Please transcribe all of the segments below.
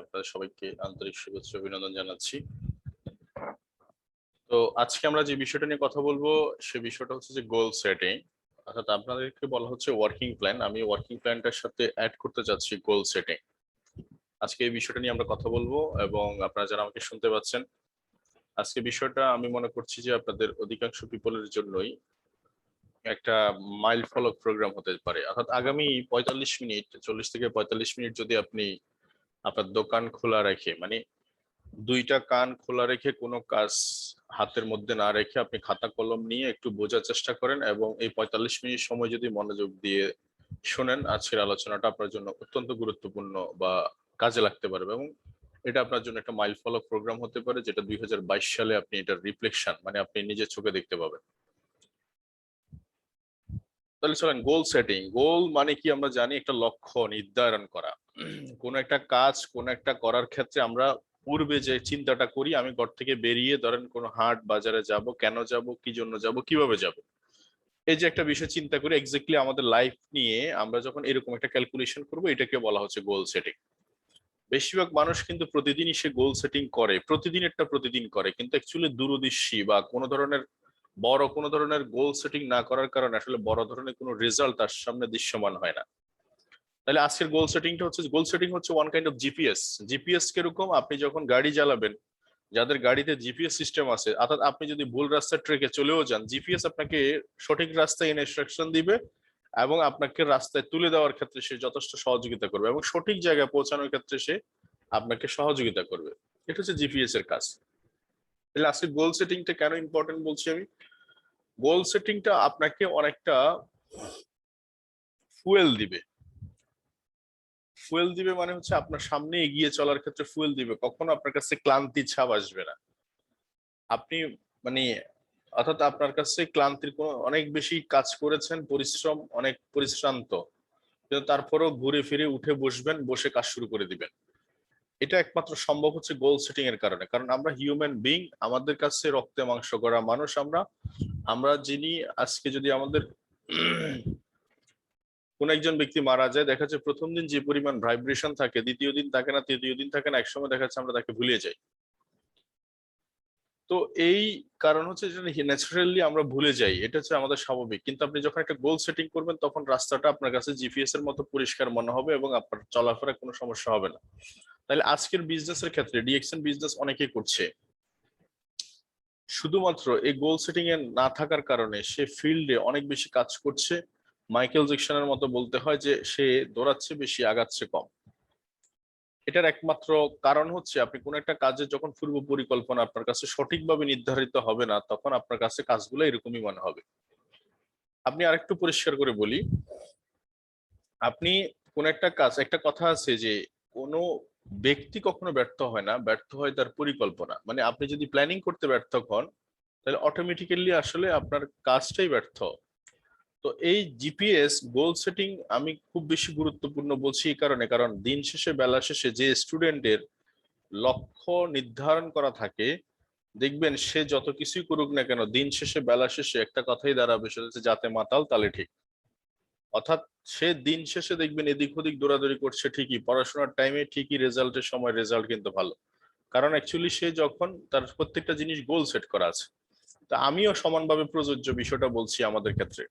আপনাদের সবাইকে আন্তরিক শুভেচ্ছা অভিনন্দন জানাচ্ছি। তো আজকে আমরা যে বিষয়টা নিয়ে কথা বলবো সে বিষয়টা হচ্ছে যে গোল সেটিং, অর্থাৎ আপনাদেরকে বলা হচ্ছে ওয়ার্কিং প্ল্যান। আমি ওয়ার্কিং প্ল্যানটার সাথে অ্যাড করতে চাচ্ছি গোল সেটিং। আজকে এই বিষয়টা নিয়ে আমরা কথা বলবো এবং আপনারা যারা আমাকে শুনতে পাচ্ছেন, আজকে বিষয়টা আমি মনে করছি যে আপনাদের অধিকাংশ পিপলের জন্যই একটা মাইল ফলক প্রোগ্রাম হতে পারে। অর্থাৎ আগামী 45 মিনিট, 40 থেকে 45 মিনিট যদি আপনি আপনার দোকান খোলা রেখে, মানে দুইটা কান খোলা রেখে কোনো কাজ হাতের মধ্যে না রেখে আপনি খাতা কলম নিয়ে একটু বোঝার চেষ্টা করেন এবং এই 45 মিনিট সময় যদি মনোযোগ দিয়ে শোনেন, আজকের আলোচনাটা আপনার জন্য অত্যন্ত গুরুত্বপূর্ণ বা কাজে লাগতে পারবে এবং এটা আপনার জন্য একটা মাইল ফলক প্রোগ্রাম হতে পারে, যেটা 2022 সালে আপনি এটার রিফ্লেকশন মানে আপনি নিজের চোখে দেখতে পাবেন। তাহলে চলেন, গোল সেটিং। গোল মানে কি আমরা জানি, একটা লক্ষ্য নির্ধারণ করা। কোন একটা কাজ, কোন একটা করার ক্ষেত্রে আমরা পূর্বে যে চিন্তাটা করি, আমি ঘর থেকে বেরিয়ে ধরেন কোনো হাট বাজারে যাব, কেন যাব, কি জন্য যাব, কিভাবে যাব, এই যে একটা বিষয় চিন্তা করি এক্স্যাক্টলি আমাদের লাইফ নিয়ে, আমরা যখন এরকম একটা ক্যালকুলেশন করবো, এটাকে বলা হচ্ছে গোল সেটিং। বেশিরভাগ মানুষ কিন্তু প্রতিদিনই সে গোল সেটিং করে, প্রতিদিনেরটা প্রতিদিন করে, কিন্তু অ্যাকচুয়ালি দূরদর্শী বা কোনো ধরনের গোল সেটিং না করার কারণে আসলে বড় ধরনের কোনো রেজাল্ট তার সামনে দৃশ্যমান হয় না। তাহলে আজকের গোল সেটিং হচ্ছে one kind of GPS. GPS কিরকম, আপনি যখন গাড়ি চালাবেন, যাদের গাড়িতে জিপিএস সিস্টেম আছে, অর্থাৎ আপনি যদি ভুল রাস্তায় ট্রেকে চলেও যান, জিপিএস আপনাকে সঠিক রাস্তায় ইনস্ট্রাকশন দিবে এবং আপনাকে রাস্তায় তুলে দেওয়ার ক্ষেত্রে সে যথেষ্ট সহযোগিতা করবে এবং সঠিক জায়গায় পৌঁছানোর ক্ষেত্রে সে আপনাকে সহযোগিতা করবে। এটা হচ্ছে জিপিএস এর কাজ। তাহলে আজকে গোল সেটিংটা কেন ইম্পর্টেন্ট বলছি আমি, গোল সেটিংটা আপনাকে অনেকটা ফুয়েল দিবে। ফুয়েল দিবে মানে হচ্ছে আপনার সামনে এগিয়ে চলার ক্ষেত্রে ফুয়েল দিবে, কখনো আপনার কাছে ক্লান্তি ছাপ আসবে না। আপনি মানে অর্থাৎ আপনার কাছে ক্লান্তির কোনো, অনেক বেশি কাজ করেছেন, পরিশ্রম, অনেক পরিশ্রান্ত, কিন্তু তারপরেও ঘুরে ফিরে উঠে বসবেন, বসে কাজ শুরু করে দিবেন। এটা একমাত্র সম্ভব হচ্ছে গোল সেটিং এর কারণে। কারণ আমরা হিউম্যান বিং, আমাদের কাছে রক্তে মাংস গড়া মানুষ আমরা। আমরা যিনি আজকে যদি আমাদের কোন একজন ব্যক্তি মারা যায়, দেখা যাচ্ছে প্রথম দিন যে পরিমাণ ভাইব্রেশন থাকে, দ্বিতীয় দিন থাকে না, তৃতীয় দিন থাকে না, একসময় দেখা যাচ্ছে আমরা তাকে ভুলে যাই। তো এই কারণ হচ্ছে ন্যাচারালি আমরা ভুলে যাই, এটা হচ্ছে আমাদের স্বাভাবিক। কিন্তু আপনি যখন একটা গোল সেটিং করবেন, তখন রাস্তাটা আপনার কাছে জিপিএস এর মতো পরিষ্কার মনে হবে এবং আপনার চলাফেরা কোনো সমস্যা হবে না। তাহলে আজকের বিজনেসের ক্ষেত্রে ডিএক্সএন বিজনেস অনেকেই করছে, শুধুমাত্র এই গোল সেটিং এ না থাকার কারণে সে ফিল্ডে অনেক বেশি কাজ করছে। মাইকেল জ্যাকসনের মতো বলতে হয় যে সে দৌড়াচ্ছে বেশি, আগাচ্ছে কম। এটার একমাত্র কারণ হচ্ছে আপনি কোন একটা কাজে যখন পূর্ব পরিকল্পনা আপনার কাছে সঠিকভাবে নির্ধারিত হবে না, তখন আপনার কাছে কাজগুলো এরকমই মনে হবে। আপনি আরেকটু পরিষ্কার করে বলি, আপনি কোন একটা কাজ, একটা কথা আছে যে কোনো ব্যক্তি কখনো ব্যর্থ হয় না, ব্যর্থ হয় তার পরিকল্পনা। মানে আপনি যদি প্ল্যানিং করতে ব্যর্থ হন, তাহলে অটোমেটিক্যালি আসলে আপনার কাজটাই ব্যর্থ। তো এই জিপিএস গোল সেটিং আমি খুব বেশি গুরুত্বপূর্ণ বলছি এই কারণে, কারণ দিন শেষে বেলা শেষে যে স্টুডেন্টের লক্ষ্য নির্ধারণ করা থাকে, দেখবেন সে যত কিছুই করুক না কেন, দিন শেষে বেলা শেষে একটা কথাই দাঁড়াবে, সেটা হচ্ছে যাতে মাতাল তালে ঠিক। অর্থাৎ সে দিন শেষে দেখবেন এদিক ওদিক দৌড়াদৌড়ি করছে ঠিকই, পড়াশোনার টাইমে ঠিকই, রেজাল্টের সময় রেজাল্ট কিন্তু ভালো। কারণ অ্যাকচুয়ালি সে যখন তার প্রত্যেকটা জিনিস গোল সেট করা আছে। তা আমিও সমানভাবে প্রযোজ্য বিষয়টা বলছি আমাদের ক্ষেত্রে,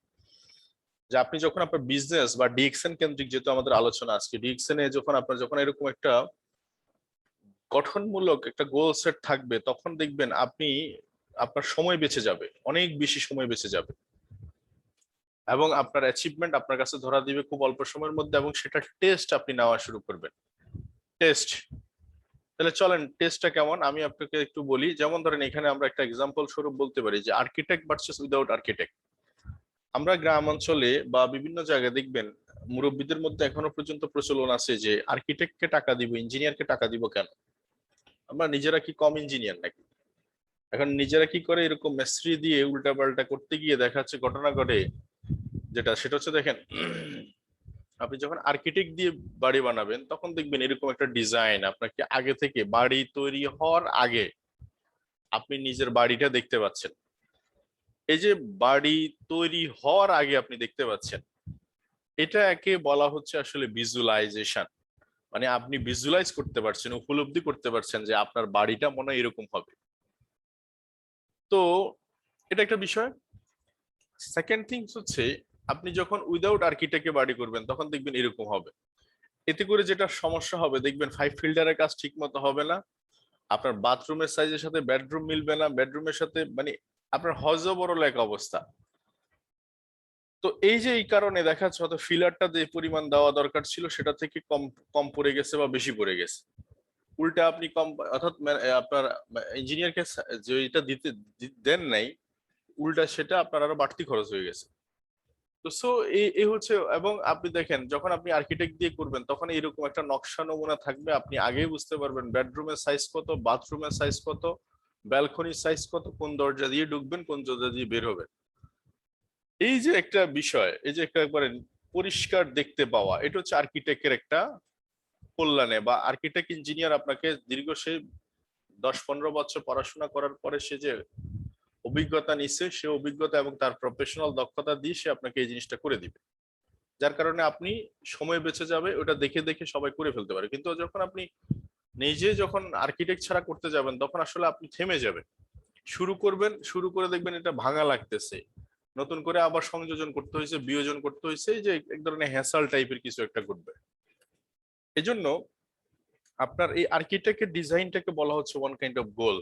যে আপনি যখন আপনার বিজনেস বা ডিএক্সএন কেন্দ্রিক যেহেতু আমাদের আলোচনা আজকে, ডিএক্সএন এ যখন আপনার যখন এরকম একটা গঠনমূলক একটা গোল সেট থাকবে, তখন দেখবেন আপনি, আপনার সময় বেঁচে যাবে, অনেক বেশি সময় বেঁচে যাবে এবং আপনার অ্যাচিভমেন্ট আপনার কাছে ধরা দিবে খুব অল্প সময়ের মধ্যে এবং সেটা টেস্ট আপনি নেওয়া শুরু করবেন। টেস্ট, তাহলে চলেন টেস্টটা কেমন আমি আপনাকে একটু বলি। যেমন ধরেন এখানে আমরা একটা এক্সাম্পল স্বরূপ বলতে পারি যে আর্কিটেক্ট ভার্সেস উইদাউট আর্কিটেক্ট। আমরা গ্রাম অঞ্চলে বা বিভিন্ন জায়গায় দেখবেন মুরব্বীদের মধ্যে এখনো পর্যন্ত প্রচলন আছে যে আর্কিটেক্টকে টাকা দিব, ইঞ্জিনিয়ারকে টাকা দিব কেন? আমরা নিজেরা কি কম ইঞ্জিনিয়ার নাকি? এখন নিজেরা কি করে, এরকম মিস্ত্রি দিয়ে উল্টাপাল্টা করতে গিয়ে দেখা যাচ্ছে ঘটনা ঘটে, যেটা সেটা হচ্ছে দেখেন, আপনি যখন আর্কিটেক্ট দিয়ে বাড়ি বানাবেন, তখন দেখবেন এরকম একটা ডিজাইন আপনাকে আগে থেকে, বাড়ি তৈরি হওয়ার আগে আপনি নিজের বাড়িটা দেখতে পাচ্ছেন। এই যে বাড়ি তৈরি হওয়ার আগে আপনি দেখতে পাচ্ছেন, এটা একে বলা হচ্ছে আসলে ভিজুয়ালাইজেশন। মানে আপনি ভিজুয়ালাইজ করতে পারছেন, উপলব্ধি করতে পারছেন যে আপনার বাড়িটা মনে হয় এরকম হবে। তো এটা একটা বিষয়। সেকেন্ড থিংস হচ্ছে আপনি যখন উইদাউট আর্কিটেক্টে বাড়ি করবেন তখন দেখবেন এরকম হবে। এতে করে যেটা সমস্যা হবে দেখবেন 5 ফিল্টারের কাজ ঠিক মতো হবে না, আপনার বাথরুমের সাইজের সাথে বেডরুম মিলবে না, বেডরুমের সাথে মানে আপনার হজবরল এক অবস্থা। তো এই যে এই কারণে দেখা যাচ্ছে হয়তো ফিলারটা যে পরিমাণ দেওয়া দরকার ছিল সেটা থেকে কম কম পড়ে গেছে বা বেশি পড়ে গেছে। উল্টা আপনি কম অর্থাৎ আপনার ইঞ্জিনিয়ারকে যে এটা দিতে দেন নাই, উল্টা সেটা আপনার আরো বাড়তি খরচ হয়ে গেছে। তো সো এই হচ্ছে। এবং আপনি দেখেন যখন আপনি আর্কিটেক্ট দিয়ে করবেন তখন এরকম একটা নকশা নমুনা থাকবে, আপনি আগেই বুঝতে পারবেন বেডরুমের সাইজ কত, বাথরুমের সাইজ কত, ব্যালকনির সাইজ কত, কোন দরজা দিয়ে ঢুকবেন, কোন দরজা দিয়ে বের হবেন। এই যে একটা বিষয়, এই যে একটা একবারে পরিষ্কার দেখতে পাওয়া, এটা হচ্ছে আর্কিটেক্টের একটা কল্যাণে, বা আর্কিটেক্ট ইঞ্জিনিয়ার আপনাকে দীর্ঘ সে 10-15 বছর পড়াশোনা করার পরে সে যে অভিজ্ঞতা নিচ্ছে, সে অভিজ্ঞতা এবং তার প্রফেশনাল দক্ষতা দিয়ে সে আপনাকে এই জিনিসটা করে দিবে, যার কারণে আপনি সময় বেঁচে যাবে, ওটা দেখে দেখে সবাই করে ফেলতে পারে। কিন্তু যখন আপনি নিজে যখন আর্কিটেক্ট ছাড়া করতে যাবেন তখন আসলে আপনি থেমে যাবেন, শুরু করবেন, শুরু করে দেখবেন এটা ভাঙা লাগতেছে, নতুন করে আবার সংযোজন করতে হয়েছে, বিয়োজন করতে হয়েছে, যে এক ধরনের হ্যাসাল টাইপের কিছু একটা ঘটবে। এজন্য আপনার এই আর্কিটেক্টের ডিজাইনটাকে বলা হচ্ছে ওয়ান কাইন্ড অফ গোল।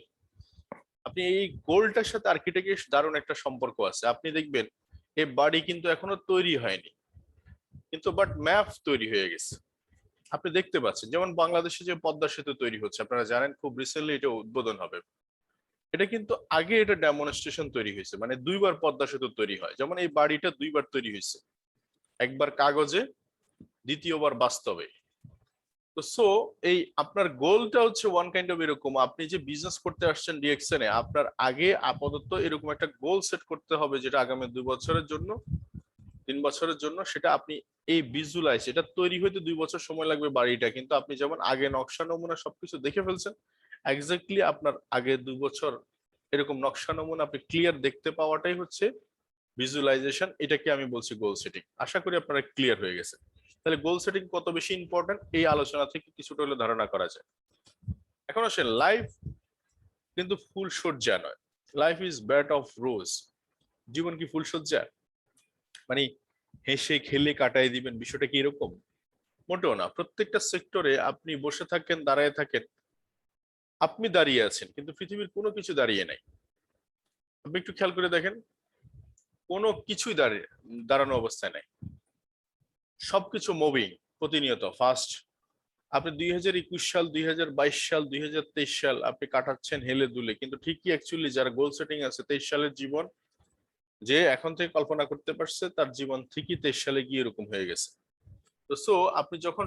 আপনি এই গোলটার সাথে আর্কিটেক্টের দারুণ একটা সম্পর্ক আছে। আপনি দেখবেন এই বাড়ি কিন্তু এখনো তৈরি হয়নি, কিন্তু বাট ম্যাপ তৈরি হয়ে গেছে। আপনি দেখতে পাচ্ছেন যেমন বাংলাদেশে যে পদ্মা সেতু তৈরি হচ্ছে, আপনারা জানেন খুব রিসেন্টলি এটা উদ্বোধন হবে। এটা কিন্তু আগে এটা ডেমনস্ট্রেশন তৈরি হয়েছে, মানে 2বার পদ্মা সেতু তৈরি হয়, যেমন এই বাড়িটা 2বার তৈরি হয়েছে, একবার কাগজে, দ্বিতীয়বার বাস্তবে। তো সো এই আপনার গোলটা হচ্ছে ওয়ান কাইন্ড অফ এরকম, আপনি যে বিজনেস করতে আসছেন ডিএক্সএনে, আপনার আগে আপাতত এরকম একটা গোল সেট করতে হবে যেটা আগামী 2 বছরের জন্য, 3 বছরের জন্য, সেটা আপনি এই ভিজুয়ালাইজ, এটা তৈরি হইতে 2 বছর সময় লাগবে বাড়িটা, কিন্তু আপনি যেমন আগে নকশা নমুনা সবকিছু দেখে ফেলছেন, এক্স্যাক্টলি আপনার আগে 2 বছর এরকম নকশা নমুনা আপনি ক্লিয়ার দেখতে পাওয়াটাই হচ্ছে ভিজুয়ালাইজেশন। এটাকে আমি বলছি গোল সেটিং। আশা করি আপনারা ক্লিয়ার হয়ে গেছে। তাহলে গোল সেটিং কত বেশি ইম্পর্টেন্ট এই আলোচনা থেকে কিছুটা হলে ধারণা করা যায়। এখন আসেন, লাইফ কিন্তু ফুলশয্যা নয়, life is bed of rose. জীবন কি ফুলশয্যা? মানে হেসে খেলে কাটাই দিবেন, বিষয়টা কি এরকম? মোটেও না। প্রত্যেকটা সেক্টরে আপনি বসে থাকেন, দাঁড়ায় থাকেন, আপনি দাঁড়িয়ে আছেন কিন্তু পৃথিবীর কোনো কিছু দাঁড়িয়ে নাই। আপনি একটু খেয়াল করে দেখেন, কোনো কিছুই দাঁড়ানো অবস্থায় নাই, সবকিছু মুভিং প্রতিনিয়ত ফাস্ট। আপনি 2021 সাল, 2022 সাল, 2023 সাল আপনি কাটাচ্ছেন হেলে দুলে, কিন্তু ঠিকই অ্যাকচুয়ালি যারা গোল সেটিং আছে 23 সালের জীবন, যে এখন থেকে কল্পনা করতে পারছে তার জীবন ঠিকই 23 সালে গিয়ে এরকম হয়ে গেছে। তো সো আপনি যখন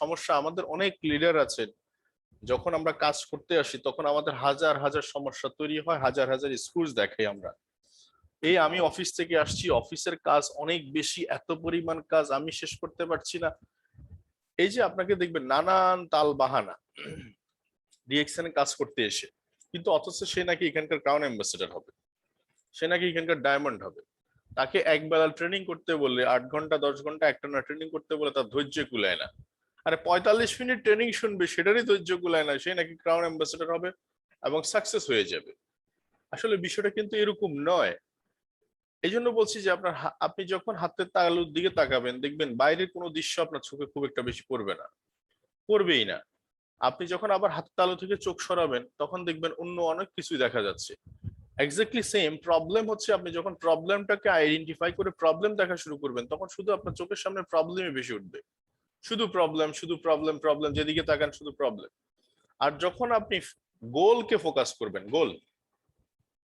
সমস্যা, আমাদের অনেক লিডার আছেন, যখন আমরা কাজ করতে আসি তখন আমাদের হাজার হাজার সমস্যা তৈরি হয়, হাজার হাজার এক্সকিউজ দেখাই আমরা। এই আমি অফিস থেকে আসছি, অফিসের কাজ অনেক বেশি, এত পরিমাণ কাজ আমি শেষ করতে পারছি না। এই যে আপনাকে দেখবেন নানান তাল বাহানা ডিএক্সএন কাজ করতে এসে, কিন্তু অথচ সে নাকি এখানকার ক্রাউন অ্যাম্বাসেডর হবে, সে নাকি এখানকার ডায়মন্ড হবে। তাকে একবেলা ট্রেনিং করতে বললে 8 ঘন্টা 10 ঘন্টা একটানা ট্রেনিং করতে বলে তার ধৈর্য কুলায় না। আরে 45 মিনিট ট্রেনিং শুনবে, সেটারই ধৈর্য কুলায় না, সে নাকি ক্রাউন অ্যাম্বাসেডর হবে এবং সাকসেস হয়ে যাবে। আসলে বিষয়টা কিন্তু এরকম নয়। এই জন্য বলছি যে আপনি যখন হাতের তালুর দিকে তাকাবেন দেখবেন বাইরের কোনো দৃশ্য আপনার চোখে খুব একটা বেশি পড়বে না, পড়বেই না। আপনি যখন আবার হাতের তালু থেকে চোখ সরাবেন তখন দেখবেন অন্য অনেক কিছুই দেখা যাচ্ছে। এক্স্যাক্টলি সেম প্রবলেম হচ্ছে, আপনি যখন প্রবলেমটাকে আইডেন্টিফাই করে প্রবলেম দেখা শুরু করবেন তখন শুধু আপনার চোখের সামনে প্রবলেমই বেশি উঠবে, শুধু প্রবলেম, শুধু প্রবলেম, প্রবলেম, যেদিকে তাকান শুধু প্রবলেম। আর যখন আপনি গোলকে ফোকাস করবেন, গোল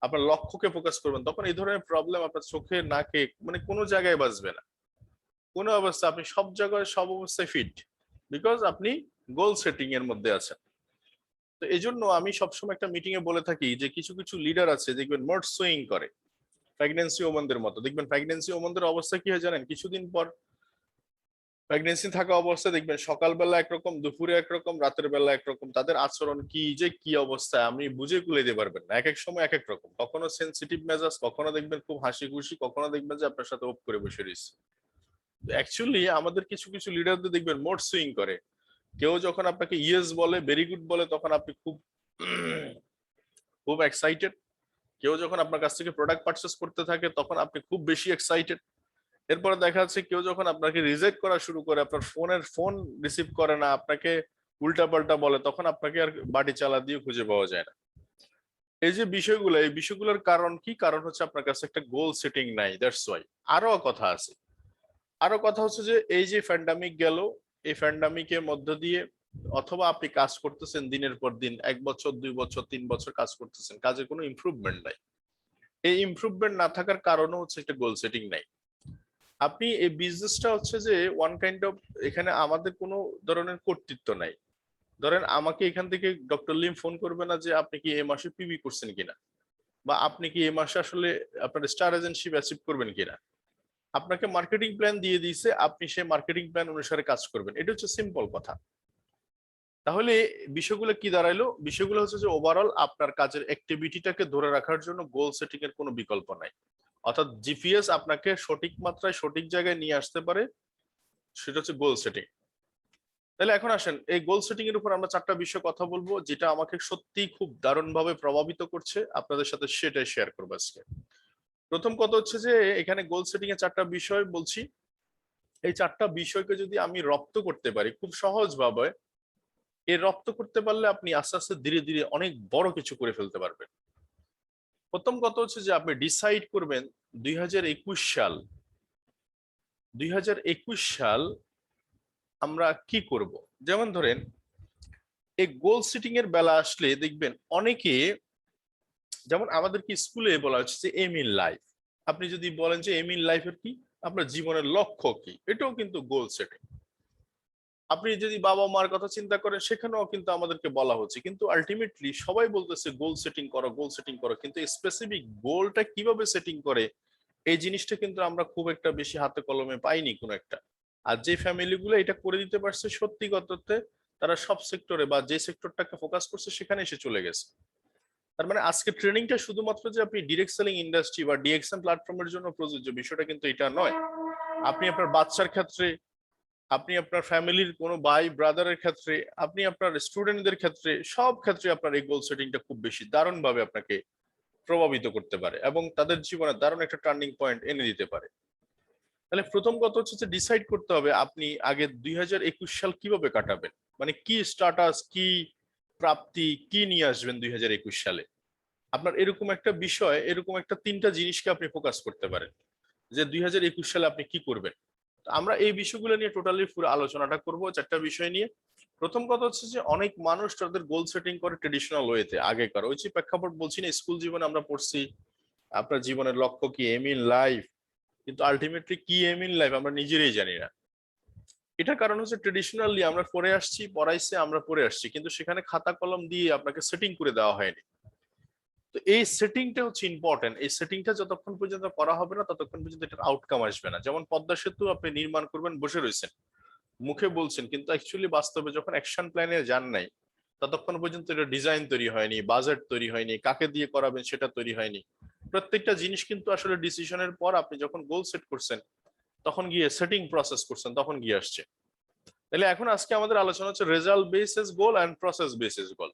আপনার লক্ষ্যকে ফোকাস করবেন, তখন এই ধরনের প্রবলেম আপনার চোখে নাকে মানে কোনো জায়গায় বাজবে না, কোনো অবস্থা, আপনি সব জায়গায় সব অবস্থায় ফিট, বিকজ আপনি গোল সেটিং এর মধ্যে আছেন। তো এই জন্য আমি সবসময় একটা মিটিং এ বলে থাকি যে কিছু কিছু লিডার আছে দেখবেন মোড সুইং করে প্রেগনেন্সি ওমেনদের মতো। দেখবেন প্রেগনেন্সি ওমেনদের অবস্থা কি হয় জানেন? কিছুদিন পর প্রেগনেন্সি থাকা অবস্থায় দেখবেন সকালবেলা একরকম, দুপুরে একরকম, রাতের বেলা একরকম, তাদের আচরণ কি যে কি অবস্থায় আপনি বুঝে কুলে দিতে পারবেন না। এক এক সময় এক এক রকম, কখনো সেন্সিটিভ মেজাজ, কখনো দেখবেন খুব হাসি খুশি, কখনো দেখবেন যে আপনার সাথে ওপ করে বসে রয়েছে। অ্যাকচুয়ালি আমাদের কিছু কিছু লিডারদের দেখবেন মোড সুইং করে। কেউ যখন আপনাকে ইয়েস বলে, ভেরি গুড বলে, তখন আপনি খুব খুব এক্সাইটেড। কেউ যখন আপনার কাছ থেকে প্রোডাক্ট পারচেস করতে থাকে তখন আপনি খুব বেশি এক্সাইটেড। এরপরে দেখা যাচ্ছে কেউ যখন আপনাকে রিজেক্ট করা শুরু করে, আপনার ফোন রিসিভ করে না, আপনাকে উল্টাপাল্টা বলে, তখন আপনাকে আর বাটি চালা দিয়ে খুঁজে পাওয়া যায় না। এই যে বিষয়গুলো, এই বিষয়গুলোর কারণ কি? কারণ হচ্ছে আপনার কাছে একটা গোল সেটিং নাই, দ্যাটস ওয়াই। আরো কথা আছে, আরো কথা হচ্ছে যে এই যে প্যান্ডামিক গেল, এই প্যান্ডামিকের মধ্য দিয়ে অথবা আপনি কাজ করতেছেন দিনের পর দিন, 1 বছর 2 বছর 3 বছর কাজ করতেছেন, কাজে কোনো ইমপ্রুভমেন্ট নাই। এই ইমপ্রুভমেন্ট না থাকার কারণও হচ্ছে একটা গোল সেটিং নাই। আপনি এই বিজনেসটা হচ্ছে যে ওয়ান কাইন্ড অফ, এখানে আমাদের কোনো ধরনের কর্তৃত্ব নাই। ধরেন আমাকে এখান থেকে ডক্টর লিম ফোন করবে না যে আপনি কি এই মাসে পিবি করছেন কিনা, বা আপনি কি এই মাসে আসলে আপনার স্টার এজেন্সিপ অ্যাচিভ করবেন কিনা। আপনাকে মার্কেটিং প্ল্যান দিয়ে দিয়েছে, আপনি সেই মার্কেটিং প্ল্যান অনুসারে কাজ করবেন, এটা হচ্ছে সিম্পল কথা। তাহলে বিষয়গুলো কি দাঁড়াইলো? বিষয়গুলো হচ্ছে যে ওভারঅল আপনার কাজের অ্যাক্টিভিটিটাকে ধরে রাখার জন্য গোল সেটিং এর কোনো বিকল্প নাই। অর্থাৎ জিপিএস আপনাকে সঠিক মাত্রায় সঠিক জায়গায় নিয়ে আসতে পারে, সেটা হচ্ছে গোল সেটিং। তাহলে এখন আসেন এই গোল সেটিং এর উপর আমরা 4টা বিষয় কথা বলবো, যেটা আমাকে সত্যি খুব দারুণভাবে প্রভাবিত করছে, আপনাদের সাথে সেটাই শেয়ার করবো আজকে। প্রথম কথা হচ্ছে যে এখানে গোল সেটিং এর 4টা বিষয় বলছি, এই 4টা বিষয়কে যদি আমি রপ্ত করতে পারি খুব সহজভাবে, এই রপ্ত করতে পারলে আপনি আস্তে আস্তে ধীরে ধীরে অনেক বড় কিছু করে ফেলতে পারবেন। প্রথম কথা হচ্ছে যে আপনি ডিসাইড করবেন 2021 সাল, 2021 সাল আমরা কি করব। যেমন ধরেন এই গোল সেটিং এর বেলা আসলে দেখবেন অনেকে, যেমন আমাদের কি স্কুলে বলা হচ্ছে যে এম ইন লাইফ। আপনি যদি বলেন যে এম ইন লাইফের কি, আপনার জীবনের লক্ষ্য কি, এটাও কিন্তু গোল সেটিং। আপনি যদি বাবা মার কথা চিন্তা করেন, সেখানেও কিন্তু আমাদেরকে বলা হচ্ছে, কিন্তু আলটিমেটলি সবাই বলতেছে গোল সেটিং করো, গোল সেটিং করো, কিন্তু স্পেসিফিক গোলটা কিভাবে সেটিং করে এই জিনিসটা কিন্তু আমরা খুব একটা বেশি হাতে কলমে পাইনি কোনো একটা। আর যে ফ্যামিলি গুলো এটা করে দিতে পারছে সত্যি কথাতে, তারা সব সেক্টরে বা যে সেক্টরটাকে ফোকাস করছে সেখানে এসে চলে গেছে। তার মানে আজকে ট্রেনিংটা শুধুমাত্র যে আপনি ডিরেক্ট সেলিং ইন্ডাস্ট্রি বা ডিএক্সএম প্ল্যাটফর্মের জন্য প্রযোজ্য, বিষয়টা কিন্তু এটা নয়। আপনি আপনার বাচ্চার ক্ষেত্রে, আপনি আপনার ফ্যামিলির কোনো ভাই ব্রাদারের ক্ষেত্রে, আপনি আপনার স্টুডেন্টদের ক্ষেত্রে, সব ক্ষেত্রে আপনার এই গোল সেটিংটা খুব বেশি দারুণ ভাবে আপনাকে প্রভাবিত করতে পারে এবং তাদের জীবনে দারুণ একটা টার্নিং পয়েন্ট এনে দিতে পারে। তাহলে প্রথম কথা হচ্ছে যে ডিসাইড করতে হবে আপনি আগে 2021 সাল কিভাবে কাটাবেন, মানে কি স্ট্যাটাস, কি প্রাপ্তি, কি নিয়ে আসবেন 2021 সালে। আপনার এরকম একটা বিষয়, এরকম একটা 3টা জিনিসকে আপনি ফোকাস করতে পারেন যে 2021 সালে আপনি কি করবেন। আমরা এই বিষয়গুলো নিয়ে টোটালি পুরো আলোচনাটা করব 4টা বিষয় নিয়ে। প্রথম কথা হচ্ছে যে অনেক মানুষ তাদের গোল সেটিং করে ট্রেডিশনাল ওয়েতে, আগেকার ওই যে প্রেক্ষাপট বলছি না, স্কুল জীবনে আমরা পড়ছি আপনার জীবনের লক্ষ্য কি, এম ইন লাইফ, কিন্তু আলটিমেটলি কি এম ইন লাইফ আমরা নিজেরাই জানি না। এটার কারণ হচ্ছে ট্রেডিশনালি আমরা পড়ে আসছি, পড়াইছে, আমরা পড়ে আসছি, কিন্তু সেখানে খাতা কলম দিয়ে আপনাকে সেটিং করে দেওয়া হয়নি। তো এই সেটিংটা হচ্ছে ইম্পর্টেন্ট। এই সেটিংটা যতক্ষণ পর্যন্ত করা হবে না ততক্ষণ পর্যন্ত এটার আউটকাম আসবে না। যেমন পদ্মা সেতু আপনি নির্মাণ করবেন, বসে রয়েছেন, মুখে বলছেন, কিন্তু অ্যাকচুয়ালি বাস্তবে যখন অ্যাকশন প্ল্যানে যান নাই, ততক্ষণ পর্যন্ত এটা ডিজাইন তৈরি হয়নি, বাজেট তৈরি হয়নি, কাকে দিয়ে করাবেন সেটা তৈরি হয়নি। প্রত্যেকটা জিনিস কিন্তু আসলে ডিসিশনের পর আপনি যখন গোল সেট করছেন, তখন গিয়ে সেটিং প্রসেস করছেন, তখন গিয়ে আসছে। তাহলে এখন আজকে আমাদের আলোচনা হচ্ছে result basis goal and process basis goal.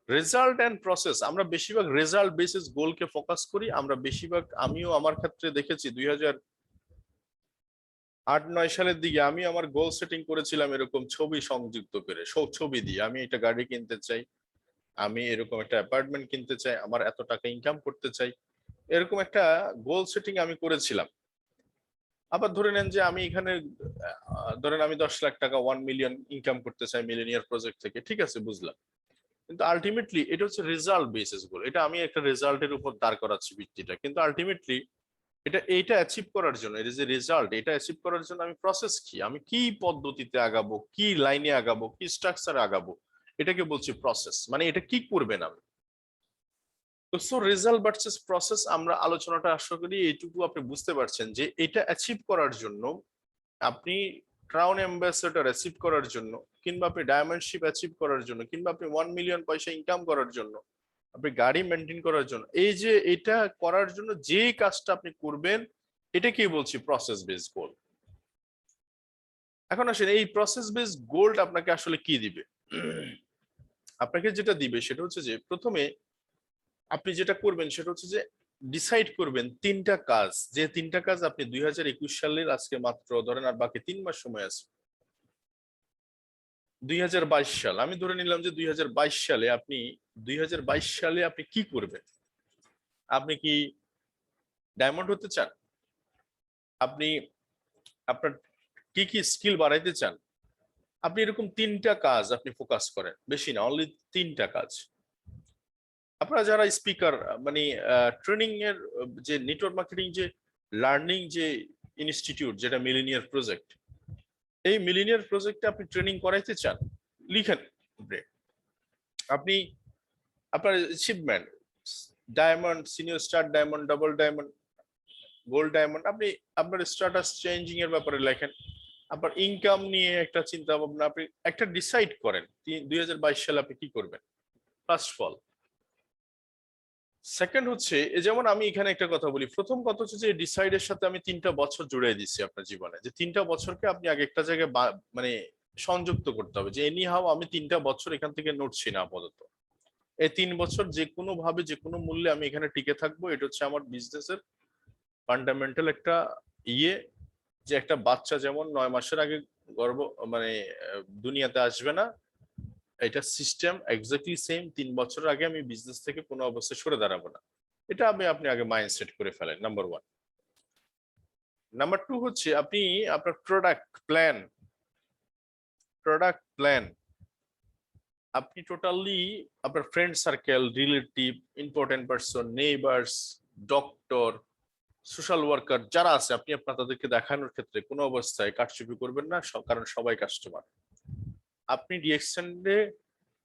Result and process, আমরা বেশিরভাগ রেজাল্ট বেসিস গোলকে ফোকাস করি। আমরা বেশিরভাগ, আমিও আমার ক্ষেত্রে দেখেছি 2008-9 সালের দিকে আমি আমার গোল সেটিং করেছিলাম এরকম ছবি সংযুক্ত করে, ছবি দিয়ে আমি একটা গাড়ি কিনতে চাই, আমি এরকম একটা অ্যাপার্টমেন্ট কিনতে চাই, আমার এত টাকা ইনকাম করতে চাই, এরকম একটা গোল সেটিং আমি করেছিলাম। আবার ধরে নেন যে আমি এখানে ধরেন আমি 10 লাখ টাকা 1 মিলিয়ন ইনকাম করতে চাই মিলেনিয়ার প্রজেক্ট থেকে, ঠিক আছে বুঝলাম, কিন্তু আলটিমেটলি এটা হচ্ছে রেজাল্ট বেসিস গোল। এটা আমি একটা রেজাল্টের উপর দাঁড় করাচ্ছি ভিত্তিটা, কিন্তু আলটিমেটলি এইটা অ্যাচিভ করার জন্য, এটা যে রেজাল্ট, এটা অ্যাচিভ করার জন্য আমি প্রসেস কি, আমি কি পদ্ধতিতে আগাবো, কি লাইনে আগাবো, কি স্ট্রাকচারে আগাবো, এটাকে বলছি প্রসেস। মানে এটা কি করবেন আমি। তো সো রেজাল্ট ভার্সেস প্রসেস আমরা আলোচনাটা আশা করি এইটুকু আপনি বুঝতে পারছেন যে এটা অ্যাচিভ করার জন্য আপনি ক্রাউন অ্যাম্বাসেডর অ্যাচিভ করার জন্য, কিংবা আপনি ডায়মন্ডশিপ অ্যাচিভ করার জন্য, কিংবা আপনি 1 মিলিয়ন পয়সা ইনকাম করার জন্য, আপনি গাড়ি মেনটেন করার জন্য, এই যে এটা করার জন্য যে কাজটা আপনি করবেন, এটাকেই বলছি প্রসেস বেসড গোল। এখন আসেন এই প্রসেস বেসড গোল্ড আপনাকে আসলে কি দিবে? আপনাকে যেটা দিবে সেটা হচ্ছে যে প্রথমে আপনি যেটা করবেন সেটা হচ্ছে যে ডিসাইড করবেন তিনটা কাজ, যে তিনটা কাজ আপনি 2021 সালের আজকে মাত্র ধরেন আর বাকি 3 মাস সময় আছে। 2022 সাল, আমি ধরে নিলাম যে 2022 সালে আপনি 2022 সালে আপনি কি করবেন? আপনি কি ডায়মন্ড হতে চান? আপনি আপনার কি কি স্কিল বাড়াইতে চান? আপনি এরকম তিনটা কাজ আপনি ফোকাস করেন, বেশি না, অনলি তিনটা কাজ। আপনারা যারা স্পিকার মানে ট্রেনিং এর যে নেটওয়ার্ক মার্কেটিং যে লার্নিং যে ইনস্টিটিউট, যেটা মিলিনিয়ার প্রজেক্ট, এই মিলিনিয়ার প্রজেক্টে আপনি ট্রেনিং করাইতে চান, লিখেন আপনি আপনার achievement, diamond, senior star diamond, double diamond, gold diamond, আপনি আপনার স্ট্যাটাস চেঞ্জিং এর ব্যাপারে লেখেন। আপনার ইনকাম নিয়ে একটা চিন্তা ভাবনা, আপনি একটা ডিসাইড করেন 2022 সালে আপনি কি করবেন, ফার্স্ট অফ অল। সেকেন্ড হচ্ছে যেমন আমি এখানে একটা কথা বলি, প্রথম কথা হচ্ছে যে ডিসাইডের সাথে আমি 3টা বছর জুড়ে দিচ্ছি আপনার জীবনে, যে 3টা বছরকে আপনি আগে একটা জায়গায় মানে সংযুক্ত করতে হবে, যে এনি হাও আমি 3টা বছর এখান থেকে নড়ছি না আপাতত। এই 3 বছর যে কোনো ভাবে যে কোনো মূল্যে আমি এখানে টিকে থাকবো। এটা হচ্ছে আমার বিজনেসের ফান্ডামেন্টাল একটা ইয়ে, যে একটা বাচ্চা যেমন 9 মাসের আগে গর্ভ মানে দুনিয়াতে আসবে না, এটা সিস্টেম এক্স্যাক্টলি সেম। 3 বছর আগে আমি বিজনেস থেকে কোনো অবস্থায় সরে দাঁড়াবো না। এটা আপনি আগে মাইন্ডসেট করে ফেলেন, নাম্বার 1। নাম্বার 2 হচ্ছে আপনি আপনার প্রোডাক্ট প্ল্যান আপনি টোটালি আপনার friend circle, relative, important person, neighbours, doctor, social worker যারা আছে, আপনি আপনার তাদেরকে দেখানোর ক্ষেত্রে কোনো অবস্থায় কারচুপি করবেন না, কারণ সবাই কাস্টমার। আপনি ডিএক্সএনে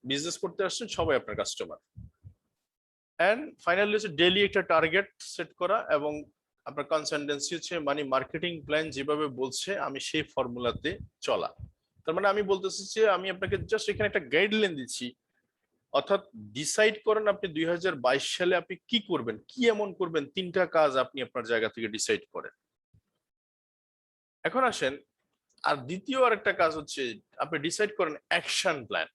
বিজনেস করতে আসছেন, সবাই আপনার কাস্টমার। এন্ড ফাইনালি হচ্ছে ডেইলি একটা টার্গেট সেট করা, এবং আপনার কনসিস্টেন্সি হচ্ছে মানে মার্কেটিং প্ল্যান যেভাবে বলছে আমি সেই ফর্মুলাতে চলা। তার মানে আমি বলতেছি যে আমি আপনাকে জাস্ট এখানে একটা গাইডলাইন দিচ্ছি, অর্থাৎ ডিসাইড করেন আপনি 2022 সালে আপনি কি করবেন, কি এমন করবেন, 3টা কাজ আপনি আপনার জায়গা থেকে ডিসাইড করেন। এখন আসেন আর দ্বিতীয় আরেকটা কাজ হচ্ছে আপনি ডিসাইড করেন অ্যাকশন প্ল্যান।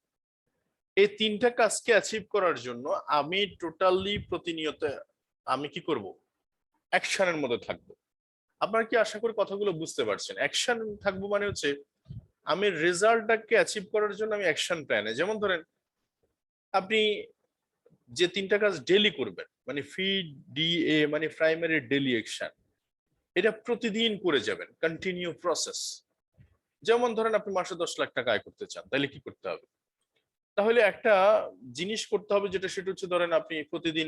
এই 3টা কাজকে অ্যাচিভ করার জন্য আমি টোটালি প্রতিনিয়ত আমি কি করব, অ্যাকশনের মধ্যে থাকবো। আপনারা কি আশা করি কথাগুলো বুঝতে পারছেন? অ্যাকশন থাকবো মানে হচ্ছে আমি রেজাল্টটাকে অ্যাচিভ করার জন্য আমি অ্যাকশন প্ল্যানে, যেমন ধরেন আপনি যে 3টা কাজ ডেলি করবেন, মানে PDA মানে প্রাইমারি ডেলি অ্যাকশন, এটা প্রতিদিন করে যাবেন, কন্টিনিউ প্রসেস। যেমন ধরেন আপনি মাসে 10 লাখ টাকা আয় করতে চান, তাহলে কি করতে হবে? তাহলে একটা জিনিস করতে হবে, যেটা সেটা হচ্ছে ধরেন আপনি প্রতিদিন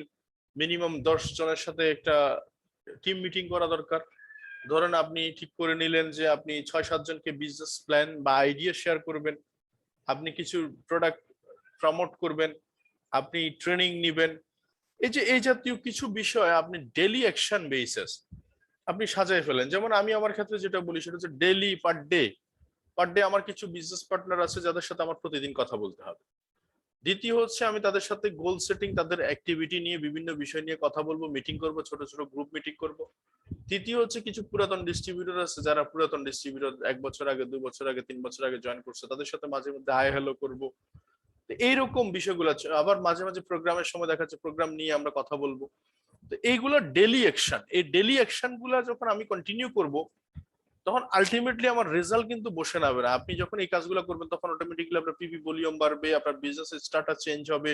মিনিমাম 10 জনের সাথে একটা টিম মিটিং করা দরকার। ধরেন আপনি ঠিক করে নিলেন যে আপনি 6-7 জনকে বিজনেস প্ল্যান বা আইডিয়া শেয়ার করবেন, আপনি কিছু প্রোডাক্ট প্রমোট করবেন, আপনি ট্রেনিং নিবেন। এই যে এই জাতীয় কিছু বিষয় আপনি ডেলি অ্যাকশন বেসিস আপনি সাজায় ফেলেন। যেমন আমি আমার ক্ষেত্রে যেটা বলি সেটা হচ্ছে ডেলি পার ডে আমার কিছু বিজনেস পার্টনার আছে যাদের সাথে আমার প্রতিদিন কথা বলতে হবে। দ্বিতীয় হচ্ছে আমি তাদের সাথে গোল সেটিং, তাদের অ্যাক্টিভিটি নিয়ে বিভিন্ন বিষয় নিয়ে কথা বলবো, মিটিং করব, ছোট ছোট গ্রুপ মিটিং করব। তৃতীয় হচ্ছে কিছু পুরাতন ডিস্ট্রিবিউটর আছে, যারা পুরাতন ডিস্ট্রিবিউটর 1 বছর আগে, 2 বছর আগে, 3 বছর আগে জয়েন করছে, তাদের সাথে মাঝে মধ্যে হাই হ্যালো করবো। এইরকম বিষয়গুলো আছে। আবার মাঝে মাঝে প্রোগ্রামের সময় দেখা যাচ্ছে প্রোগ্রাম নিয়ে আমরা কথা বলবো। তো এইগুলো ডেলি অ্যাকশন। এই ডেলি অ্যাকশন গুলা যখন আমি কন্টিনিউ করব, তখন আলটিমেটলি আমার রেজাল্ট কিন্তু বসে না। আপনি যখন এই কাজগুলো করবেন তখন অটোমেটিকলি আপনার পিপি ভলিউম বাড়বে, আপনার বিজনেস স্টার্টার চেঞ্জ হবে,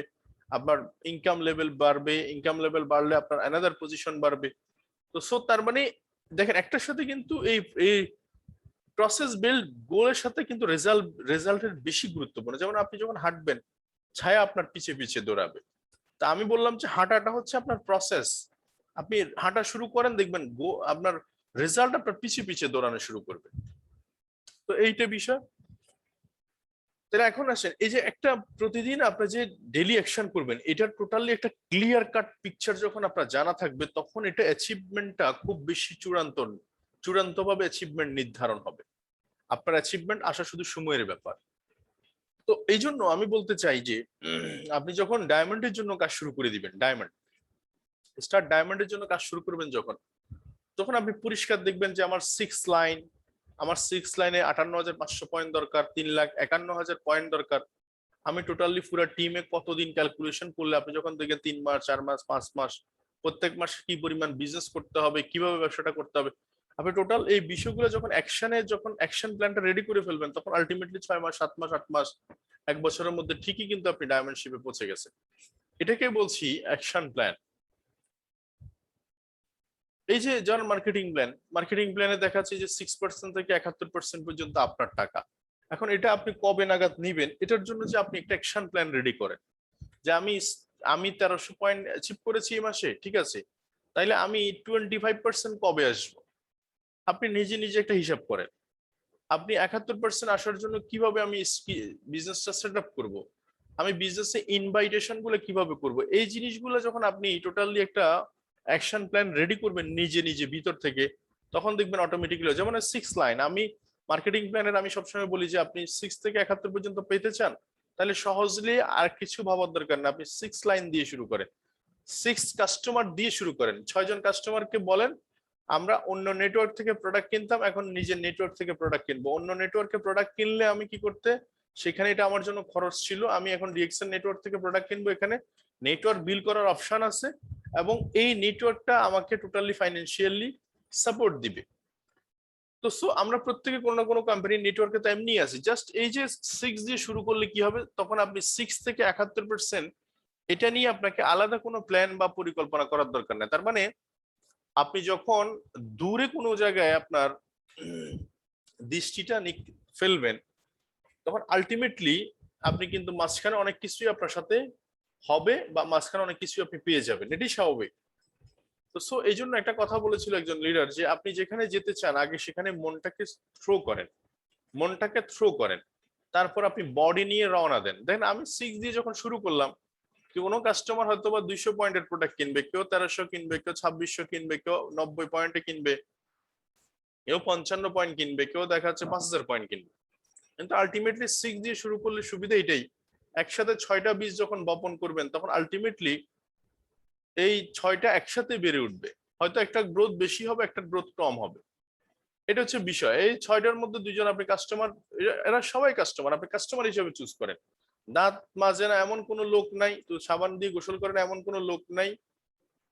আপনার ইনকাম লেভেল বাড়বে, ইনকাম লেভেল বাড়লে আপনার অ্যানাদার পজিশন বাড়বে। তো সো তার মানে দেখেন একটার সাথে কিন্তু এই এই প্রসেস বিল্ড গোলের সাথে কিন্তু রেজাল্টের বেশি গুরুত্বপূর্ণ। যেমন আপনি যখন হাঁটবেন, ছায়া আপনার পিছে পিছে দৌড়াবে। তা আমি বললাম যে হাঁটাটা হচ্ছে আপনার প্রসেস। আপনি হাঁটা শুরু করেন, দেখবেন আপনার রেজাল্ট আপনার পিছে পিছে দৌড়ানো শুরু করবে। তো এইটা বিষয়। তাহলে এখন আসেন এই যে একটা প্রতিদিন আপনি যে ডেলি অ্যাকশন করবেন, এটার টোটালি একটা ক্লিয়ার কাট পিকচার যখন আপনার জানা থাকবে, তখন এটা অ্যাচিভমেন্টটা খুব বেশি চূড়ান্তভাবে অ্যাচিভমেন্ট নির্ধারণ হবে। আপনার অ্যাচিভমেন্ট আসা শুধু সময়ের ব্যাপার। তো এই জন্য আমি বলতে চাই যে আপনি যখন ডায়মন্ডের জন্য কাজ শুরু করে দিবেন, ডায়মন্ডের জন্য কাজ শুরু করবেন যখন, তখন আপনি পরিষ্কার দেখবেন যে আমার 6 লাইন, আমার 6 লাইনে 58,500 পয়েন্ট দরকার, 3,51,000 পয়েন্ট দরকার। আমি টোটালি পুরো টিমে কতদিন ক্যালকুলেশন করলে আপনি যখন দেখেন 3 মাস, 4 মাস, 5 মাস, প্রত্যেক মাসে কি পরিমাণ বিজনেস করতে হবে, কিভাবে ব্যবসাটা করতে হবে, আপনি টোটাল এই বিষয়গুলো যখন অ্যাকশন প্ল্যানটা রেডি করে ফেলবেন, তখন আলটিমেটলি 6 মাস, 7 মাস, 8 মাস, 1 বছরের মধ্যে ঠিকই কিন্তু আপনি ডায়মন্ডশিপে পৌঁছে গেছে। এটাকে বলছি অ্যাকশন প্ল্যান। এই যে যার মার্কেটিং প্ল্যানে দেখা যাচ্ছে যে 6% থেকে 71% পর্যন্ত আপনার টাকা। এখন এটা আপনি কবে নাগাদ নিবেন, এটার জন্য যে আপনি একটা অ্যাকশন প্ল্যান রেডি করেন, যে আমি 1300 পয়েন্ট অ্যাচিভ করেছি এই মাসে, ঠিক আছে, তাইলে আমি 25% কবে আসবো, আপনি নিজে নিজে একটা হিসাব করেন। আপনি 71% আসার জন্য কিভাবে আমি বিজনেসটা সেট আপ করবো, আমি বিজনেসে ইনভাইটেশন গুলো কিভাবে করব, এই জিনিসগুলো যখন আপনি টোটালি একটা অ্যাকশন প্ল্যান রেডি করবেন নিজে নিজে ভিতর থেকে, তখন দেখবেন অটোমেটিক্যালি, যেমন 6 লাইন আমি মার্কেটিং প্ল্যানের আমি সবসময় বলি যে আপনি 6 থেকে 71 পর্যন্ত পেতে চান, তাহলে সহজলি আর কিছু ভাবার দরকার না, আপনি 6 লাইন দিয়ে শুরু করেন, 6 কাস্টমার দিয়ে শুরু করেন, 6জন কাস্টমারকে বলেন আমরা অন্য নেটওয়ার্ক থেকে প্রোডাক্ট কিনতাম, এখন নিজের নেটওয়ার্ক থেকে প্রোডাক্ট কিনবো। অন্য নেটওয়ার্কে প্রোডাক্ট কিনলে আমি কি করতে, সেখানে এটা আমার জন্য খরচ ছিল, আমি এখন ডিএক্সএন নেটওয়ার্ক থেকে প্রোডাক্ট কিনবো, এখানে নেটওয়ার্ক বিল করার অপশন আছে, এবং এই নেটওয়ার্কটা আমাকে টোটালি ফাইন্যান্সিয়ালি সাপোর্ট দিবে। তো সো আমরা প্রত্যেকে কোনো না কোনো কোম্পানির নেটওয়ার্কে তো এমনি আছি, জাস্ট এই যে 6 দিয়ে শুরু করলে কি হবে, তখন আপনি 6 থেকে 71% এটা নিয়ে আপনাকে আলাদা কোনো প্ল্যান বা পরিকল্পনা করার দরকার নেই। তার মানে আপনি যখন দূরে কোনো জায়গায় আপনার দৃষ্টিটা ফেলবেন, তখন আলটিমেটলি আপনি কিন্তু মাঝখানে অনেক কিছুই আপনার সাথে হবে, বা মাঝখানে অনেক কিছুই আপনি পেয়ে যাবেন, এটাই স্বাভাবিক। তো সো এই জন্য একটা কথা বলেছিল একজন লিডার, যে আপনি যেখানে যেতে চান আগে সেখানে মনটাকে থ্রো করেন, তারপর আপনি বডি নিয়ে রওনা দেন। দেখেন আমি 6 দিয়ে যখন শুরু করলাম, কোনো কাস্টমার হয়তো বা 200 পয়েন্টের প্রোডাক্ট কিনবে, কেউ 1300 কিনবে, কেউ 2600 কিনবে, কেউ 90 পয়েন্টে কিনবে, কেউ 55 পয়েন্ট কিনবে, কেউ দেখা যাচ্ছে 5000 পয়েন্ট কিনবে। কিন্তু আলটিমেটলি 6 দিয়ে শুরু করলে সুবিধা এটাই, একসাথে 6টা বীজ যখন বপন করবেন, তখন আলটিমেটলি এই 6টা একসাথে বেড়ে উঠবে, হয়তো একটা গ্রোথ বেশি হবে, একটা গ্রোথ কম হবে, এটা হচ্ছে বিষয়। এই 6টার মধ্যে 2জন আপনি কাস্টমার, এরা সবাই কাস্টমার, আপনি কাস্টমার হিসেবে চুজ করেন। দাঁত মাজে না এমন কোনো লোক নাই, তো সাবান দিয়ে গোসল করে না এমন কোনো লোক নাই,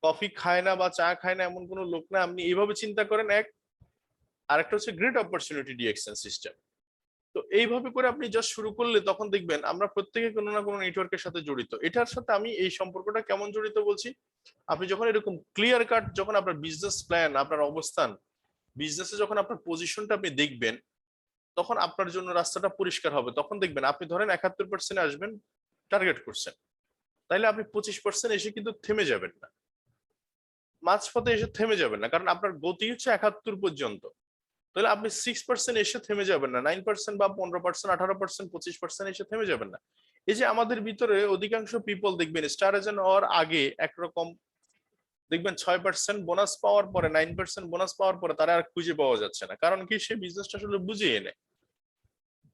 কফি খায় না বা চা খায় না এমন কোনো লোক না, আপনি এইভাবে চিন্তা করেন। আরেকটা হচ্ছে গ্রেট অপরচুনিটি ডিএক্সএন সিস্টেম। তো এইভাবে করে আপনি জাস্ট শুরু করলে, তখন দেখবেন আমরা প্রত্যেকে কোনো না কোনো নেটওয়ার্কের সাথে জড়িত। এটার সাথে আমি এই সম্পর্কটা কেমন জড়িত বলছি, আপনি যখন এরকম ক্লিয়ার কাট, যখন আপনার বিজনেস প্ল্যান, আপনার অবস্থান, বিজনেসে যখন আপনার পজিশনটা আপনি দেখবেন, তখন আপনার জন্য রাস্তাটা পরিষ্কার হবে। তখন দেখবেন আপনি ধরেন 71% আসবেন টার্গেট করছেন, তাইলে আপনি 25% এসে কিন্তু থেমে যাবেন না, মাঝপথে এসে থেমে যাবেন না, কারণ আপনার গতি হচ্ছে 71 পর্যন্ত। তাহলে আপনি 6% এসে থেমে যাবেন না, 9% বা 15%, 18%, 25% এসে থেমে যাবেন না। এই যে আমাদের ভিতরে অধিকাংশ পিপল দেখবেন স্টার এজেন্ট হওয়ার আগে একরকম, দেখবেন 6% বোনাস পাওয়ার পরে, 9% বোনাস পাওয়ার পরে তারা আর খুঁজে পাওয়া যাচ্ছে না, কারণ কি সে বিজনেসটা আসলে বুঝিয়ে নেয়,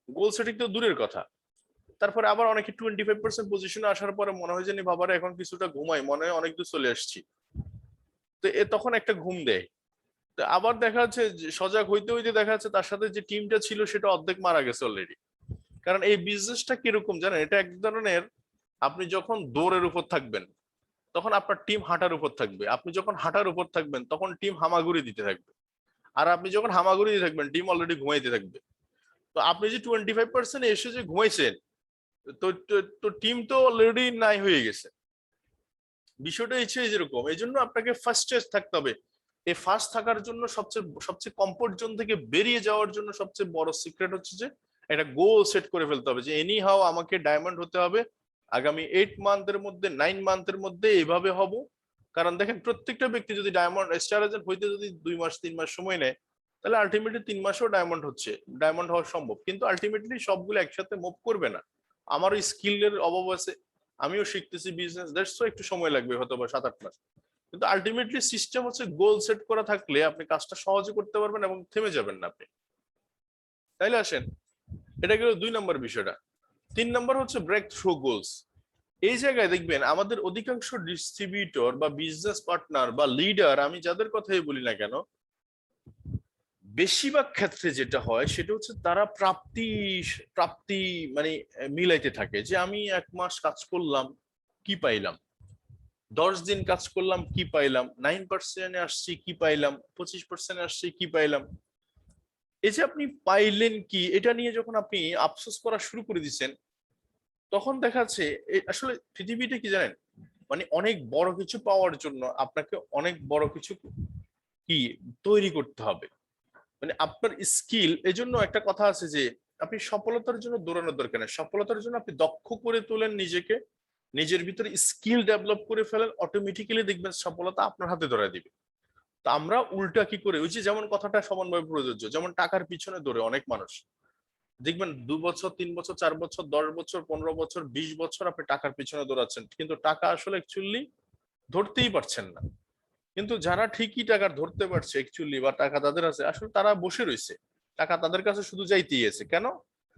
গোল সেটিং তো দূরের কথা। তারপরে আবার অনেকে 25% পজিশনে আসার পরে মনে হয় যে বাবারা এখন কিছুটা ঘুমাই, মনে হয় অনেক দূর চলে আসছি, তো তখন একটা ঘুম দেয়। তো আবার দেখা যাচ্ছে সজাগ হইতে হইতে দেখা যাচ্ছে তার সাথে যে টিমটা ছিল সেটা অর্ধেক মারা গেছে অলরেডি। কারণ এই বিজনেসটা কিরকম জানেন, এটা এক ধরনের, আপনি যখন দৌড়ের উপর থাকবেন তখন আপনার টিম হাঁটার উপর থাকবে, আপনি যখন হাঁটার উপর থাকবেন তখন টিম হামাগুড়ি দিতে থাকবে, আর আপনি যখন হামাগুড়ি দিতে থাকবেন টিম অলরেডি ঘুমাইতে থাকবে। তো আপনি যে 25% এসে যে ঘুমাইছেন, তো তো টিম তো অলরেডি নাই হয়ে গেছে। বিষয়টা হচ্ছে যেরকম, এই জন্য আপনাকে ফার্স্ট স্টেজ থাকতে হবে। এই ফার্স্ট থাকার জন্য সবচেয়ে সবচেয়ে কমফোর্ট জোন থেকে বেরিয়ে যাওয়ার জন্য সবচেয়ে বড় সিক্রেট হচ্ছে যে একটা গোল সেট করে ফেলতে হবে, যে এনি হাও আমাকে ডায়মন্ড হতে হবে আগামী 8 মান্থের মধ্যে, 9 মান্থের মধ্যে, এইভাবে হব। কারণ দেখেন প্রত্যেকটা ব্যক্তি যদি ডায়মন্ড স্টার এজেন্ট হইতে যদি 2 মাস 3 মাস সময় নেয়, তাহলে আলটিমেটলি 3 মাসেও ডায়মন্ড হওয়া সম্ভব, কিন্তু আলটিমেটলি সবগুলো একসাথে মুভ করবে না। আমারও স্কিলের অভাব আছে, আমিও শিখতেছি বিজনেস, দ্যাটস তো একটু সময় লাগবে, হয়তো বা 7-8 মাস। কিন্তু আলটিমেটলি সিস্টেম হচ্ছে গোল সেট করা থাকলে আপনি কাজটা সহজে করতে পারবেন এবং থেমে যাবেন না আপনি। তাইলে আসেন, এটা গেল 2 নম্বর বিষয়টা। 3 নম্বর হচ্ছে ব্রেক থ্রু গোলস। এই জায়গায় দেখবেন আমাদের অধিকাংশ ডিস্ট্রিবিউটর বা বিজনেস পার্টনার বা লিডার, আমি যাদের কথাই বলি না কেন, বেশিরভাগ ক্ষেত্রে যেটা হয় সেটা হচ্ছে তারা প্রাপ্তি প্রাপ্তি মানে মিলাইতে থাকে, যে আমি 1 মাস কাজ করলাম কি পাইলাম, 10 দিন কাজ করলাম কি পাইলাম, 9% আসছি কি পাইলাম, 25% আসছি কি পাইলাম। এই যে আপনি পাইলেন কি, এটা নিয়ে যখন আপনি আফসোস করা শুরু করে দিচ্ছেন, তখন দেখা যাচ্ছে আসলে পৃথিবীটা কি জানেন, মানে অনেক বড় কিছু পাওয়ার জন্য আপনাকে অনেক বড় কিছু কি তৈরি করতে হবে। মানে আপনার স্কিল, এজন্য একটা কথা আছে যে আপনি সফলতার জন্য দৌড়ানোর দরকার নেই, সফলতার জন্য আপনি দক্ষ করে তোলেন নিজেকে, নিজের ভিতরে স্কিল ডেভেলপ করে ফেলেন, অটোমেটিক্যালি দেখবেন সফলতা আপনার হাতে ধরা দিবে। তো আমরা উল্টা কি করে, ওই যে যেমন কথাটা সমানভাবে প্রযোজ্য, যেমন টাকার পিছনে দৌড়ে অনেক মানুষ দেখবেন 2 বছর 3 বছর 4 বছর 10 বছর 15 বছর 20 বছর আপনি টাকার পিছনে দৌড়াচ্ছেন, কিন্তু টাকা আসলে অ্যাকচুয়ালি ধরতেই পারছেন না। কিন্তু যারা ঠিকই টাকা ধরতে পারছে অ্যাকচুয়ালি, বা টাকা তাদের আছে, আসলে তারা বসে রয়েছে, টাকা তাদের কাছে শুধু যাইতেই আছে। কেন?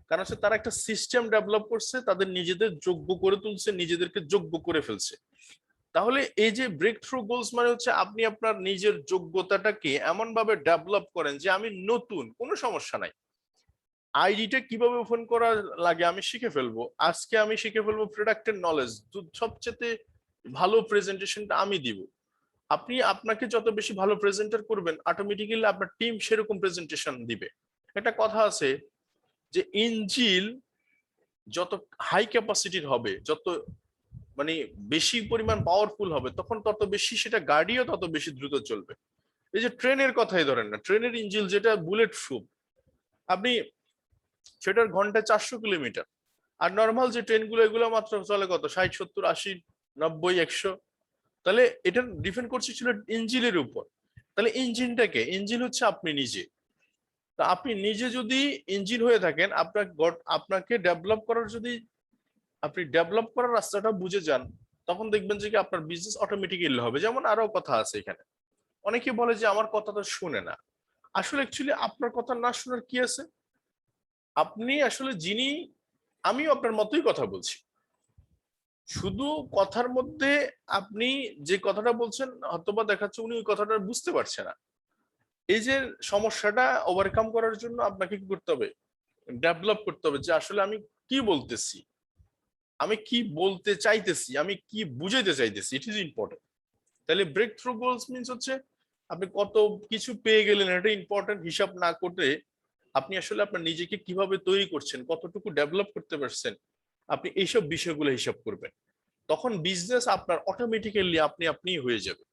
কারণ হচ্ছে তারা একটা সিস্টেম ডেভেলপ করছে, তাদের নিজেদের যোগ্য করে তুলছে, নিজেদেরকে যোগ্য করে ফেলছে। তাহলে এই যে ব্রেক থ্রু গোলস মানে হচ্ছে আপনি আপনার নিজের যোগ্যতাটাকে এমন ভাবে ডেভেলপ করেন যে আমি নতুন, কোনো সমস্যা নাই, আইডিটা কিভাবে ওপেন করা লাগে আমি শিখে ফেলবো, আজকে আমি শিখে ফেলবো প্রোডাক্টের নলেজ, সবচেয়ে ভালো প্রেজেন্টেশনটা আমি দিব। আপনি আপনাকে যত বেশি ভালো প্রেজেন্টার করবেন, অটোমেটিক্যালি আপনার টিম সেরকম প্রেজেন্টেশন দিবে। একটা কথা আছে যে ইঞ্জিল যত হাই ক্যাপাসিটির হবে, যত মানে বেশি পরিমাণ পাওয়ারফুল হবে, তখন তত বেশি সেটা গাড়িও তত বেশি দ্রুত চলবে। এই যে ট্রেনের কথাই ধরেন না, ট্রেনের ইঞ্জিল যেটা বুলেট প্রুফ, আপনি সেটার ঘন্টায় 400 কিলোমিটার, আর নর্মাল যে ট্রেনগুলো এগুলো মাত্র চলে কত 60 70 80 90 100। তাহলে এটা ডিপেন্ড করছে ছিল ইঞ্জিনের উপর। তাহলে ইঞ্জিনটাকে, ইঞ্জিন হচ্ছে আপনি নিজে। তা আপনি নিজে যদি ইঞ্জিন হয়ে থাকেন, আপনাকে ডেভেলপ করার, যদি আপনি ডেভেলপ করার রাস্তাটা বুঝে যান, তখন দেখবেন যে কি আপনার বিজনেস অটোমেটিক্যালি হবে। যেমন আরো কথা আছে এখানে, অনেকে বলে যে আমার কথা তো শুনে না। আসলে অ্যাকচুয়ালি আপনার কথা না শোনার কি আছে, আপনি আসলে যিনি, আমিও আপনার মতোই কথা বলছি, শুধু কথার মধ্যে আপনি যে কথাটা বলছেন হয়তোবা দেখাচ্ছে উনি ওই কথাটা বুঝতে পারছে না। এই যে সমস্যাটা ওভারকাম করার জন্য আপনাকে কি করতে হবে, ডেভেলপ করতে হবে যে আসলে আমি কি বলতেছি, আমি কি বলতে চাইতেছি, আমি কি বুঝাইতে চাইতেছি, ইট ইজ ইম্পর্টেন্ট। তাহলে ব্রেক থ্রু গোলস মিনস হচ্ছে আপনি কত কিছু পেয়ে গেলেন এটা ইম্পর্টেন্ট হিসাব না করে, আপনি আসলে আপনার নিজেকে কিভাবে তৈরি করছেন, কতটুকু ডেভেলপ করতে পারছেন, আপনি এইসব বিষয়গুলো হিসাব করবেন, তখন বিজনেস আপনার অটোমেটিক্যালি আপনি আপনি হয়ে যাবে।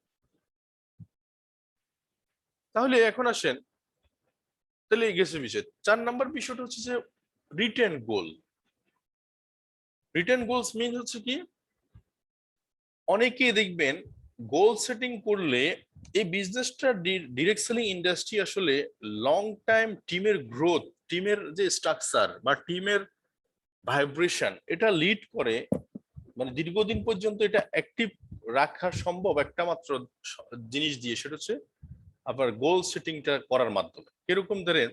তাহলে এখন আসেন, তাহলে গেছে বিষয় 4 নম্বর বিষয়টা হচ্ছে যে রিটেন গোল। রিটেন গোলস মিন হচ্ছে কি, অনেকেই দেখবেন গোল সেটিং করলে এই বিজনেসটা, ডিরেক্ট সেলিং ইন্ডাস্ট্রি আসলে লং টাইম টিমের গ্রোথ, টিমের যে স্ট্রাকচার বা টিমের ভাইব্রেশন, এটা লিড করে, মানে দীর্ঘদিন পর্যন্ত এটা অ্যাক্টিভ রাখা সম্ভব একটা মাত্র জিনিস দিয়ে, সেটা হচ্ছে আপনার গোল সেটিংটা করার মাধ্যমে। কিরকম ধরেন,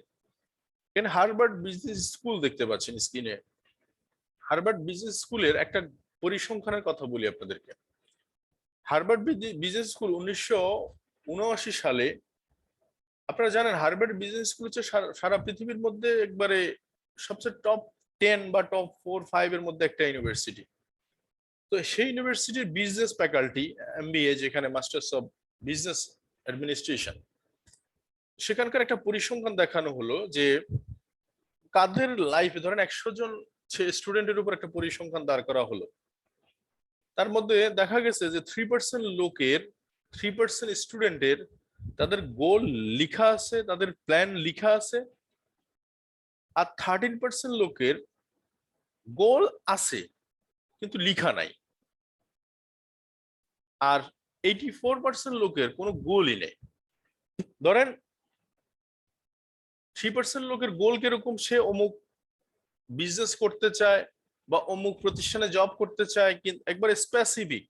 কেন হার্ভার্ড বিজনেস স্কুল দেখতে পাচ্ছেন স্ক্রিনে, হার্ভার্ড বিজনেস স্কুলের একটা পরিসংখ্যানের কথা বলি আপনাদেরকে। হার্ভার্ড বিজনেস স্কুল 1979 সালে, আপনারা জানেন হার্ভার্ড বিজনেস স্কুল হচ্ছে সারা পৃথিবীর মধ্যে একবারে সবচেয়ে টপ 10 বা টপ 4 5 এর মধ্যে একটা ইউনিভার্সিটি। তো সেই ইউনিভার্সিটির বিজনেস ফ্যাকাল্টি, এমবিএ, যেখানে মাস্টার্স অফ বিজনেস অ্যাডমিনিস্ট্রেশন, সেখানকার একটা পরিসংখ্যান দেখানো হলো যে কাদের লাইফে, ধরেন 100 জন স্টুডেন্টের উপর একটা পরিসংখ্যান দাঁড় করা হলো, তার মধ্যে দেখা গেছে যে 3% লোকের, 3% স্টুডেন্টের তাদের গোল লিখা আছে, তাদের প্ল্যান লিখা আছে, আর 13% লোকের গোল আছে কিন্তু লিখা নাই, আর 84% লোকের কোনো গোলই নেই। ধরেন 3% লোকের গোল কিরকম, সে অমুক বিজনেস করতে চায় বা অমুক প্রতিষ্ঠানে জব করতে চায়, কিন্তু একবার স্পেসিফিক,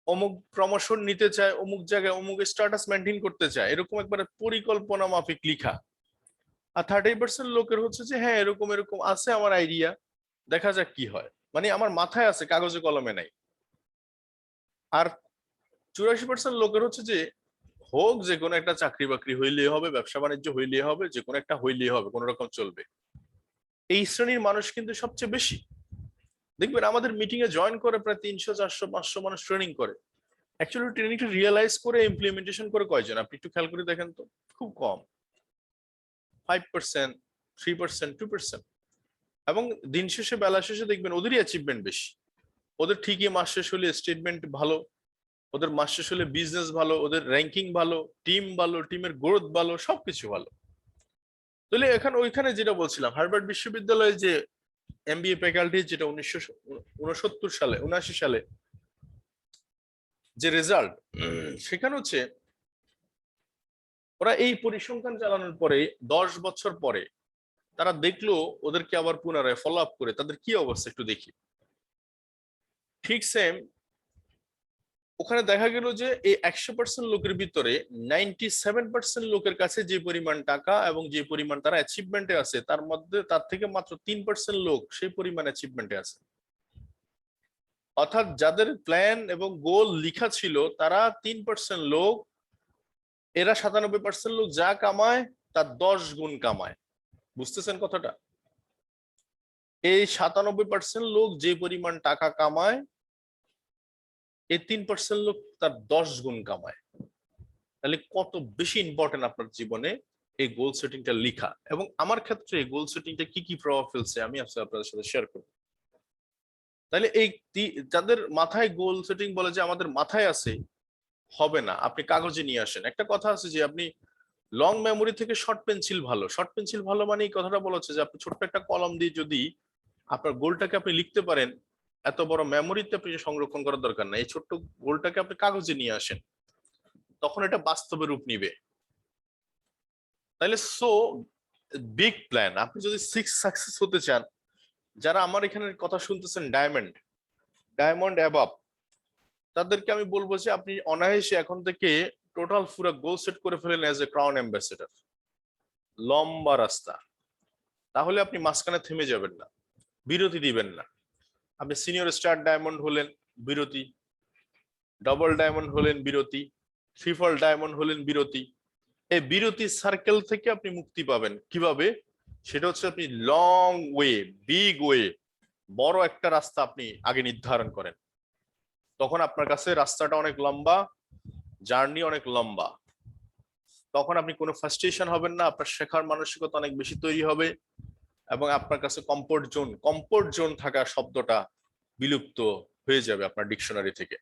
অমুক প্রমোশন নিতে চায়, অমুক জায়গায় অমুক স্ট্যাটাস মেনটেন করতে চায়, এরকম একবারে পরিকল্পনা মাফিক লিখা। আর 30% লোকের হচ্ছে যে হ্যাঁ এরকম এরকম আছে আমার আইডিয়া, দেখা যাক কি হয়, মানে আমার মাথায় আছে কাগজে কলমে নাই। আর 84% লোকের হচ্ছে যে হোক যে কোনো একটা চাকরি বাকরি হইলেই হবে, ব্যবসা বাণিজ্য হইলেই হবে, যে কোনো একটা হইলেই হবে, কোনো রকম চলবে, এই শ্রেণীর মানুষ কিন্তু সবচেয়ে বেশি। দেখবেন আমাদের মিটিং এ জয়েন করে প্রায় 300 400 500 মানুষ ট্রেনিং করে। অ্যাকচুয়ালি ট্রেনিংটা রিয়েলাইজ করে ইমপ্লিমেন্টেশন করে কয়জন আপনি একটু খেয়াল করে দেখেন তো? খুব কম, 5%, 3%, 2%। এবং দিন শেষে বেলা শেষে দেখবেন ওদেরই অ্যাচিভমেন্ট বেশি। ওদের ঠিকই মাস শেষ হলে স্টেটমেন্ট ভালো, ওদের মাস শেষ হলে বিজনেস ভালো, ওদের র্যাঙ্কিং ভালো, টিম ভালো, টিমের গ্রোথ ভালো, সবকিছু ভালো। তাহলে এখানে ওইখানে যেটা বলছিলাম, হার্ভার্ড বিশ্ববিদ্যালয়ে যে এমবিএ ফ্যাকাল্টি, যেটা 1969 সালে 79 সালে যে রেজাল্ট, সেখানে হচ্ছে ওরা এই পরিসংখ্যান চালানোর পরে 10 বছর পরে তারা দেখলো ওদেরকে আবার পুনরায় ফলো আপ করে তাদের কি অবস্থা একটু দেখি। ঠিক সেম ওখানে দেখা গেল যে এই 100% লোকের ভিতরে 97% লোকের কাছে যে পরিমাণ টাকা এবং যে পরিমাণ তারা অ্যাচিভমেন্টে আছে, তার মধ্যে তার থেকে মাত্র 3% লোক সেই পরিমাণ অ্যাচিভমেন্টে আছে। অর্থাৎ যাদের প্ল্যান এবং গোল লিখা ছিল তারা 3% লোক, এরা 97% লোক যা কামায় তার 10 গুণ কামায়। বুঝতেছেন কথাটা? এই 97% লোক যে পরিমাণ টাকা কামায়, এই 3% লোক তার 10 গুণ কামায়। তাহলে কত বেশি ইম্পর্টেন্ট আপনার জীবনে এই গোল সেটিংটা লিখা। এবং আমার ক্ষেত্রে গোল সেটিংটা কি কি প্রভাব ফেলছে আমি আপনাদের সাথে শেয়ার করব। তাহলে এই যাদের মাথায় গোল সেটিং বলে যে আমাদের মাথায় আছে, হবে না, আপনি কাগজে নিয়ে আসেন। একটা কথা আছে যে আপনি লং মেমোরি থেকে শর্ট পেন্সিল ভালো। শর্ট পেন্সিল ভালো মানে এই কথাটা বলা হচ্ছে যে আপনি ছোট্ট একটা কলম দিয়ে যদি আপনার গোলটাকে আপনি লিখতে পারেন, এত বড় মেমোরিতে আপনি সংরক্ষণ করার দরকার নাই, এই ছোট্ট গোলটাকে আপনি কাগজে নিয়ে আসেন, তখন এটা বাস্তবে রূপ নিবে। তাহলে সো বিগ প্ল্যান, আপনি যদি 6 সাকসেস হতে চান, যারা আমার এখানে কথা শুনতেছেন ডায়মন্ড ডায়মন্ড অ্যাবাব, তাদেরকে আমি বলবো যে আপনি অনায়াসে এখন থেকে টোটাল পুরো গোল সেট করে ফেলেন অ্যাজ এ ক্রাউন অ্যাম্বাসেডর। লম্বা রাস্তা, তাহলে আপনি মাঝখানে থেমে যাবেন না, বিরতি দিবেন না। আপনি সিনিয়র স্টার ডায়মন্ড হলেন, বিরতি, ডবল ডায়মন্ড হলেন, বিরতি, ট্রিপল ডায়মন্ড হলেন, বিরতি। এই বিরতি সার্কেল থেকে আপনি মুক্তি পাবেন কিভাবে? সেটা হচ্ছে আপনি লং ওয়ে, বিগ ওয়ে, বড় একটা রাস্তা আপনি আগে নির্ধারণ করেন। তখন আপনার কাছে রাস্তাটা অনেক লম্বা, জার্নি অনেক লম্বা। তখন আপনি কোনো ফ্রাস্ট্রেশন হবেন না, আপনার শেখার মানসিকতা অনেক বেশি তৈরি হবে। এবং আপনার কাছে কমফোর্ট জোন থাকা শব্দটা বিলুপ্ত হয়ে যাবে আপনার ডিকশনারি থেকে।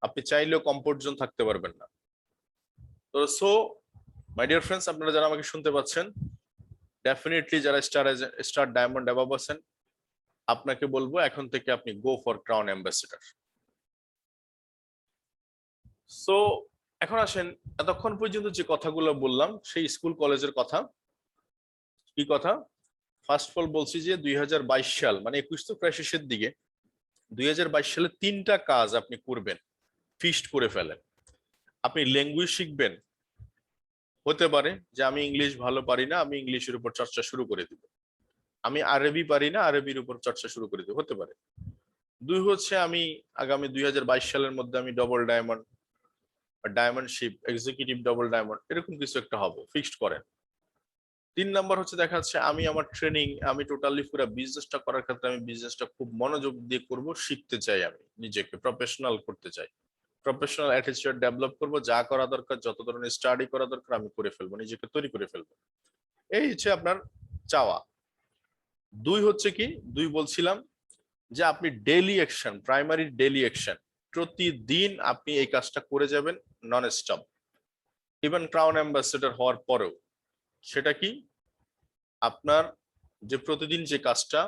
আপনি চাইলেও কমফোর্ট জোন থাকতে পারবেন না। তো সো মাই ডিয়ার ফ্রেন্ডস, আপনারা যারা আমাকে শুনতে পাচ্ছেন, ডেফিনেটলি যারা স্টার ডায়মন্ড অ্যাবাভ আছেন, আপনাকে বলবো এখন থেকে আপনি go for crown ambassador. So এখন আসেন, এতক্ষণ পর্যন্ত যে কথাগুলো বললাম সেই স্কুল কলেজের কথা। কি কথা? ফার্স্ট অফ অল বলছি যে 2022 সাল মানে 21 তো প্রায় শেষের দিকে, 2022 সালে 3টা কাজ আপনি করবেন, ফিক্সড করে ফেলেন। আপনি ল্যাঙ্গুয়েজ শিখবেন, হতে পারে যে আমি ইংলিশ ভালো পারি না, আমি ইংলিশের উপর চর্চা শুরু করে দিব। আমি আরবি পারি না, আরবির উপর চর্চা শুরু করে দিব, হতে পারে। 2 হচ্ছে আমি আগামী 2022 সালের মধ্যে আমি ডবল ডায়মন্ড বা ডায়মন্ডশিপ, এক্সিকিউটিভ ডবল ডায়মন্ড, এরকম কিছু একটা হবে, ফিক্সড করেন। 3 নাম্বার হচ্ছে দেখা যাচ্ছে আমি আমার ট্রেনিং, আমি টোটালি পুরো বিজনেসটা করার ক্ষেত্রে আমি বিজনেসটা খুব মনোযোগ দিয়ে করব, শিখতে চাই, আমি নিজেকে প্রফেশনাল করতে চাই, প্রফেশনাল অ্যাটিটিউড ডেভেলপ করব, যা করা দরকার, যত ধরনের স্টাডি করা দরকার আমি করে ফেলবো, নিজেকে তৈরি করে ফেলবো। এই হচ্ছে আপনার চাওয়া। 2 হচ্ছে কি, 2 বলছিলাম যে আপনি daily action, primary daily action, প্রতিদিন আপনি এই কাজটা করে যাবেন non stop, even crown ambassador হওয়ার পরেও। সেটা কি? আপনার যে প্রতিদিন যে কাজটা,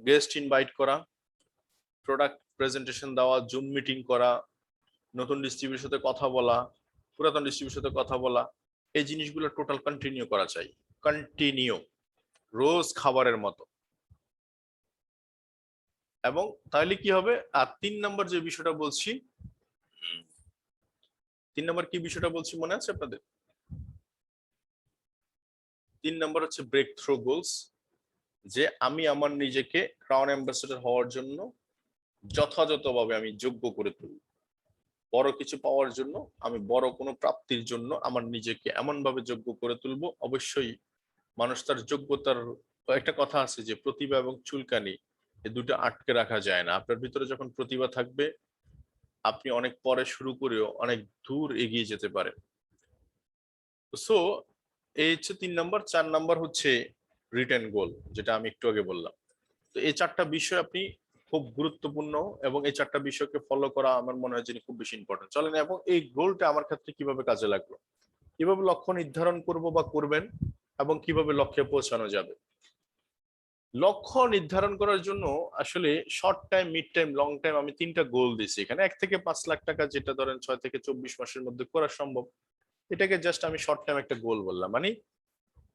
গেস্ট ইনভাইট করা, প্রোডাক্ট প্রেজেন্টেশন দেওয়া, জুম মিটিং করা, নতুন ডিস্ট্রিবিউটরের সাথে কথা বলা, পুরাতন ডিস্ট্রিবিউটরের সাথে কথা বলা, এই জিনিসগুলো টোটাল কন্টিনিউ করা চাই, কন্টিনিউ, রোজ খাবারের মতো। এবং তাহলে কি হবে? আর 3 নম্বর যে বিষয়টা বলছি, 3 নম্বর কি বিষয়টা বলছি মনে আছে আপনাদের? 3 নম্বর হচ্ছে ব্রেক থ্রু গোলস, যে আমি আমার নিজেকে ক্রাউন অ্যাম্বাসেডর হওয়ার জন্য যথাযথভাবে আমি যোগ্য করে তুলব। বড় কিছু পাওয়ার জন্য, আমি বড় কোনো প্রাপ্তির জন্য আমার নিজেকে এমন ভাবে যোগ্য করে তুলবো। অবশ্যই মানুষ তার যোগ্যতার, একটা কথা আছে যে প্রতিভা এবং চুলকানি এই দুটো আটকে রাখা যায় না। আপনার ভিতরে যখন প্রতিভা থাকবে, আপনি অনেক পরে শুরু করেও অনেক দূর এগিয়ে যেতে পারেন। সো এই হচ্ছে 3 নম্বর। 4 নম্বর হচ্ছে রিটেন গোল, যেটা আমি একটু আগে বললাম। তো এই 4টা বিষয় আপনি খুব গুরুত্বপূর্ণ, এবং এই 4টা বিষয়কে ফলো করা আমার মনে হয় যে খুব বেশি ইম্পর্টেন্ট। চলেন, এবং এই গোলটা আমার ক্ষেত্রে কিভাবে কাজে লাগলো, কিভাবে লক্ষ্য নির্ধারণ করব বা করবেন, এবং কিভাবে লক্ষ্যে পৌঁছানো যাবে। লক্ষ্য নির্ধারণ করার জন্য আসলে short time, mid time, long time, আমি 3টা গোল দিয়েছি এখানে। 1 থেকে 5 লাখ টাকা, যেটা ধরেন 6 থেকে 24 মাসের মধ্যে করা সম্ভব, এটাকে জাস্ট আমি শর্ট টাইম একটা গোল বললাম। মানে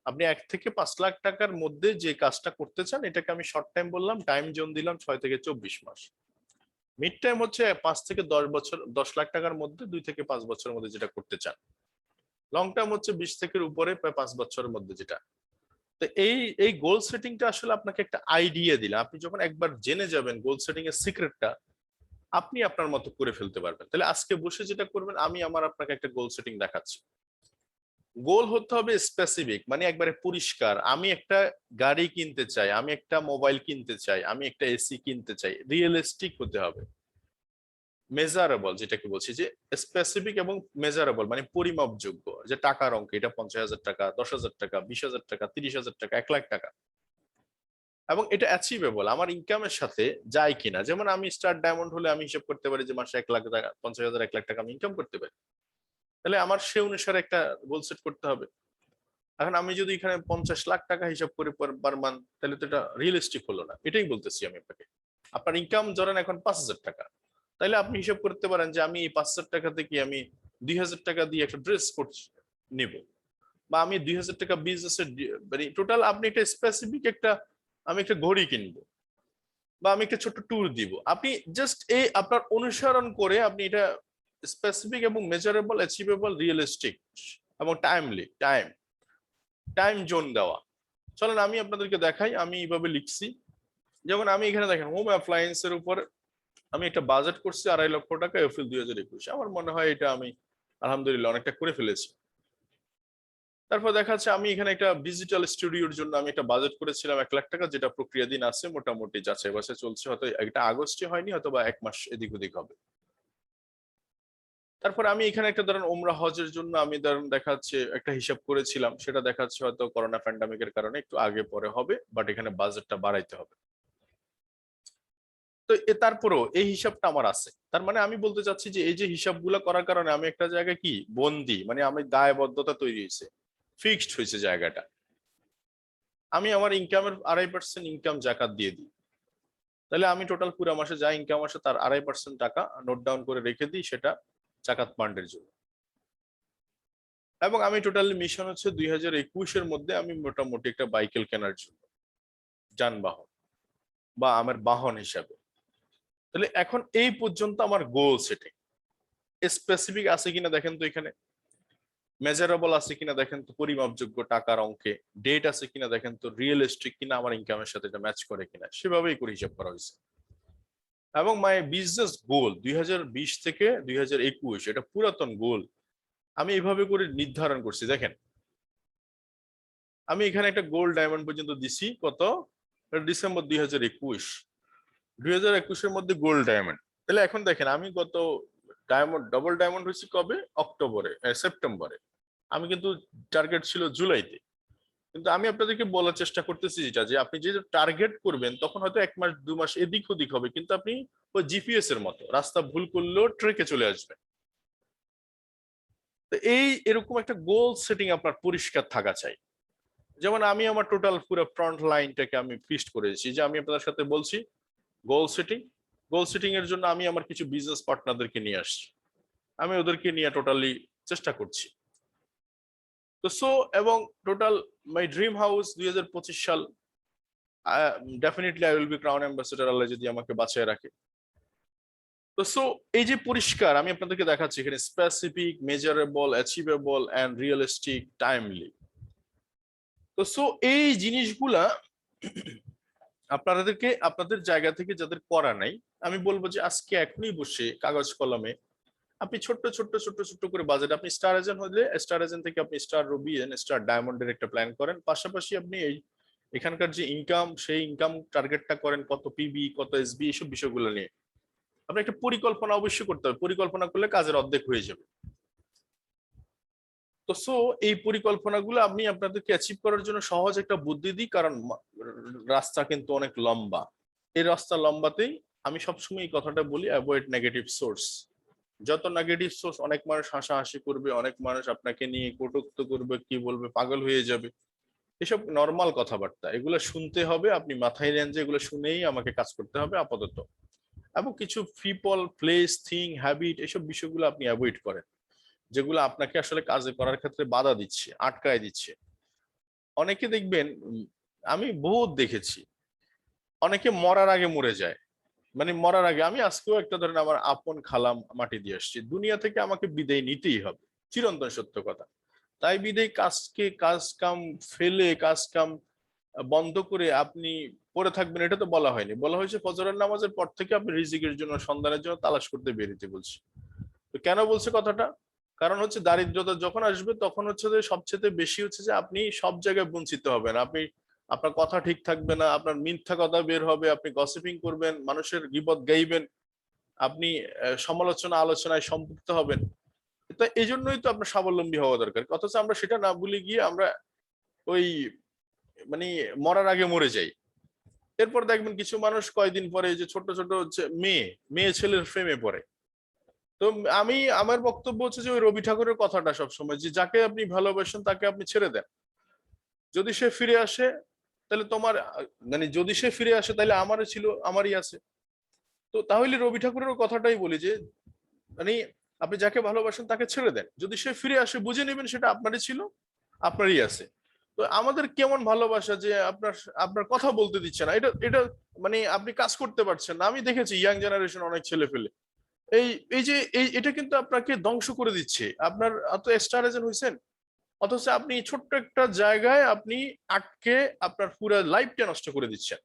আপনি 1 থেকে 5 লাখ টাকার মধ্যে যে কাজটা করতে চান, এটাকে আমি শর্ট টাইম বললাম, টাইম জোন দিলাম 6 থেকে 24 মাস। মিড টাইম হচ্ছে 5 থেকে 10 বছর, 10 লাখ টাকার মধ্যে 2 থেকে 5 বছরের মধ্যে যেটা করতে চান। লং টার্ম হচ্ছে 20 থেকে উপরে, প্রায় 5 বছরের মধ্যে যেটা। তো এই এই গোল সেটিংটা আসলে আপনাকে একটা আইডিয়া দিলাম। আপনি যখন একবার জেনে যাবেন গোল সেটিং এর সিক্রেটটা, আপনি আপনার মতো করে ফেলতে পারবেন। তাহলে আজকে বসে যেটা করবেন, আমি আপনাকে একটা গোল সেটিং দেখাচ্ছি। গোল হতে হবে স্পেসিফিক, মানে একবারে পরিষ্কার। আমি একটা গাড়ি কিনতে চাই, আমি একটা মোবাইল কিনতে চাই, আমি একটা এসি কিনতে চাই। রিয়েলিস্টিক হতে হবে, মেজারেবল, যেটাকে বলছি যে স্পেসিফিক এবং মেজারেবল, মানে পরিমাপযোগ্য। যে টাকার অঙ্ক, এটা 50,000 টাকা, 10,000 টাকা, 20,000 টাকা, 30,000 টাকা, 1 লাখ টাকা, এবং এটা অ্যাচিভেবল আমার ইনকামের সাথে যায় কিনা। যেমন আমি স্টার ডায়মন্ড হলে আমি হিসাব করতে পারি যে মাসে 1 লাখ টাকা, 50,000, 1 লাখ টাকা আমি ইনকাম করতে পারি। তাহলে আমার সে অনুসারে একটা গোল সেট করতে হবে। এখন আমি যদি এখানে 50 লাখ টাকা হিসাব করি পার মান্থ, তাহলে তো এটা রিয়েলিস্টিক হলো না। এটাই বলতেছি আমি আপনাকে। আপনার ইনকাম ধরেন এখন 5,000 টাকা, তাইলে আপনি হিসাব করতে পারেন যে আমি এই 5,000 টাকা থেকে আমি 2,000 টাকা দিয়ে একটা ড্রেস করছি নিব, বা আমি 2,000 টাকা বিজনেসের, মানে টোটাল আপনি একটা স্পেসিফিক একটা, আমি একটা ঘড়ি কিনবো, বা আমি একটা ছোট্ট ট্যুর দিব। আপনি জাস্ট এই আপনার অনুসরণ করে আপনি এটা স্পেসিফিক এবং মেজারেবল, অ্যাচিভেবল, রিয়েলিস্টিক এবং টাইমলি, টাইম জোন দেওয়া। চলেন আমি আপনাদেরকে দেখাই, আমি এইভাবে লিখছি। যেমন আমি এখানে দেখেন হোম অ্যাপ্লায়েন্সের উপর আমি একটা বাজেট করছি 2.5 লক্ষ টাকা এপ্রিল 2021। আমার মনে হয় এটা আমি আলহামদুলিল্লাহ অনেকটা করে ফেলেছি। তারপর দেখা যাচ্ছে আমি এখানে একটা ডিজিটাল স্টুডিওর জন্য আমি একটা বাজেট করেছিলাম 1 লাখ টাকা, যেটা প্রক্রিয়াধীন আছে, মোটামুটি যাচাই বাছাই চলছে। হয়তো এটা আগস্টে হয়নি, হয়তো বা 1 মাস এদিক ওদিক হবে। তারপর আমি এখানে একটা ধরেন ওমরা হজের জন্য আমি ধরেন দেখা যাচ্ছে একটা হিসাব করেছিলাম, সেটা দেখা যাচ্ছে হয়তো করোনা প্যান্ডামিকের কারণে একটু আগে পরে হবে, বাট এখানে বাজেটটা বাড়াইতে হবে। তো তারপরেও এই হিসাবটা আমার আছে। তার মানে আমি বলতে চাচ্ছি যে এই যে হিসাবগুলো করার কারণে আমি একটা জায়গায় কি বন্দি, মানে আমি দায়বদ্ধতা তৈরি হয়েছে, ফিক্সড হয়েছে জায়গাটা। আমি আমার ইনকামের 2.5% ইনকাম জাকাত দিয়ে দিই। তাহলে আমি টোটাল পুরো মাসে যা ইনকাম আসে তার 2.5% টাকা নোট ডাউন করে রেখে দিই, সেটা জাকাত ফান্ডের জন্য। এবং আমি টোটালি মিশন হচ্ছে 2021-এর মধ্যে আমি মোটামুটি একটা বাইকেল কেনার জন্য, যানবাহন বা আমার বাহন হিসাবে। তাহলে এখন এই পর্যন্ত আমার গোল সেটিং স্পেসিফিক আছে কিনা দেখেন তো, এখানে মেজারেবল আছে কিনা দেখেন তো, পরিমাপযোগ্য টাকার অঙ্কে, ডেট আছে কিনা দেখেন তো, রিয়েলিস্টিক কিনা, আমার ইনকামের সাথে এটা ম্যাচ করে কিনা, সেভাবেই করে হিসাব করা হয়েছে। এবং মাই বিজনেস গোল 2020 থেকে 2021, এটা পুরাতন গোল, আমি এইভাবে করে নির্ধারণ করছি। দেখেন আমি এখানে একটা গোল্ড ডায়মন্ড পর্যন্ত দিছি, কত, ডিসেম্বর 2021। 2021-এর মধ্যে গোল্ড ডায়মন্ড। তাহলে এখন দেখেন আমি গত ডায়মন্ড, ডবল ডায়মন্ড হয়েছে কবে, অক্টোবরে, সেপ্টেম্বরে। আমি কিন্তু টার্গেট ছিল জুলাইতে। কিন্তু আমি আপনাদেরকে বলার চেষ্টা করতেছি যেটা, যে আপনি যে টার্গেট করবেন তখন হয়তো 1 মাস 2 মাস এদিক ওদিক হবে, কিন্তু আপনি ওই জিপিএস এর মতো রাস্তা ভুল করলেও ট্রেকে চলে আসবেন। তো এই এরকম একটা গোল সেটিং আপনার পরিষ্কার থাকা চাই। যেমন আমি আমার টোটাল পুরো ফ্রন্ট লাইনটাকে আমি ফিক্সড করেছি, যে আমি আপনাদের সাথে বলছি গোল সেটিং। গোল সেটিং এর জন্য আমি আমার কিছু বিজনেস পার্টনারদেরকে নিয়ে আসছি, আমি ওদেরকে নিয়ে টোটালি চেষ্টা করছি। তো এবং টোটাল মাই ড্রিম হাউস 2025 সাল, definitely I will be crown ambassador, আল্লাহ যদি আমাকে বাঁচিয়ে রাখে। তো এই যে পরিষ্কার আমি আপনাদেরকে দেখাচ্ছি এখানে specific, measurable, achievable and realistic, timely. তো এই জিনিসগুলা আপনাদেরকে আপনাদের জায়গা থেকে যাদের করা নাই, আমি বলবো যে আজকে এখনই বসে কাগজ কলমে আপনি ছোট্ট ছোট্ট ছোট্ট ছোট্ট করে বাজেট, আপনি স্টার এজেন্ট হলে স্টার এজেন্ট থেকে আপনি স্টার রুবি স্টার ডায়মন্ডের একটা প্ল্যান করেন, পাশাপাশি আপনি এই এখানকার যে ইনকাম সেই ইনকাম টার্গেটটা করেন কত পিবি কত এসবি এইসব বিষয়গুলো নিয়ে। আপনি একটা পরিকল্পনা অবশ্যই করতে হবে, পরিকল্পনা করলে কাজের অর্ধেক হয়ে যাবে। তো সো এই পরিকল্পনাগুলো আমি আপনাদেরকে অ্যাচিভ করার জন্য সহজ একটা বুদ্ধি দিই, কারণ রাস্তা কিন্তু অনেক লম্বা। এই রাস্তা লম্বাতেই আমি সবসময় এই কথাটা বলি, অ্যাভয়েড নেগেটিভ সোর্স। যত নেগেটিভ সোর্স, অনেক মানুষ হাসাহাসি করবে, অনেক মানুষ আপনাকে নিয়ে কটূক্ত করবে, কি বলবে, পাগল হয়ে যাবে, এসব নর্মাল কথাবার্তা, এগুলো শুনতে হবে। আপনি মাথায় নেন যে এগুলো শুনেই আমাকে কাজ করতে হবে আপাতত। এবং কিছু পিপল, প্লেস, থিং, হ্যাবিট, এসব বিষয়গুলো আপনি অ্যাভয়েড করেন, যেগুলো আপনাকে আসলে কাজে করার ক্ষেত্রে বাধা দিচ্ছে, আটকায় দিচ্ছে। অনেকে দেখবেন, আমি বহুত দেখেছি, অনেকে মরার আগে মরে যায়। মানে মরার আগে, আমি আজকেও একটা ধরেন আমার আপন খালাম মাটি দিয়ে আসছি, দুনিয়া থেকে আমাকে বিদায় নিতেই হবে, চিরন্তন সত্য কথা। তাই বিদায় কাজ কাম ফেলে, কাজ কাম বন্ধ করে আপনি পড়ে থাকবেন, এটা তো বলা হয়নি। বলা হয়েছে ফজরের নামাজের পর থেকে আপনি রিজিকের জন্য, সন্ধানের জন্য তালাশ করতে বেরিয়ে বলছে। তো কেন বলছে কথাটা? কারণ হচ্ছে দারিদ্রতা যখন আসবে তখন হচ্ছে যে সবচেয়ে বেশি হচ্ছে যে আপনি সব জায়গায় বঞ্চিত হবেন, আপনি আপনার কথা ঠিক থাকবে না, আপনার মিথ্যা কথা বের হবে, আপনি গসিপিং করবেন, মানুষের গীবত গাইবেন, আপনি সমালোচনা আলোচনায় সম্পৃক্ত হবেন। তো এই জন্যই তো আপনার স্বাবলম্বী হওয়া দরকার, অথচ আমরা সেটা না ভুলে গিয়ে আমরা ওই মানে মরার আগে মরে যাই। এরপর দেখবেন কিছু মানুষ কয়দিন পরে যে ছোট ছোট মেয়ে মেয়ে ছেলের প্রেমে পড়ে। তো আমার বক্তব্য হচ্ছে যে ওই রবি ঠাকুরের কথাটা সবসময়, যে যাকে আপনি ভালোবাসেন তাকে আপনি ছেড়ে দেন, যদি সে ফিরে আসে তাহলে তোমার, মানে যদি সে ফিরে আসে তাহলে আমারই ছিল, আমারই আছে। তো তাহলে রবি ঠাকুরের কথাটাই বলি যে মানে আপনি যাকে ভালোবাসেন তাকে ছেড়ে দেন, যদি সে ফিরে আসে বুঝে নেবেন সেটা আপনারই ছিল, আপনারই আছে। তো আমাদের কেমন ভালোবাসা যে আপনার আপনার কথা বলতে দিচ্ছে না, এটা এটা মানে আপনি কাজ করতে পারছেন না। আমি দেখেছি ইয়াং জেনারেশন অনেক ছেলে ফেলে এই এই যে এটা কিন্তু আপনাকে ধ্বংস করে দিচ্ছে। আপনার এত স্টার এজেন্ট হয়েছেন, অথচ আপনি ছোট্ট একটা জায়গায় আপনি আটকে আপনার পুরো লাইফটা নষ্ট করে দিচ্ছেন।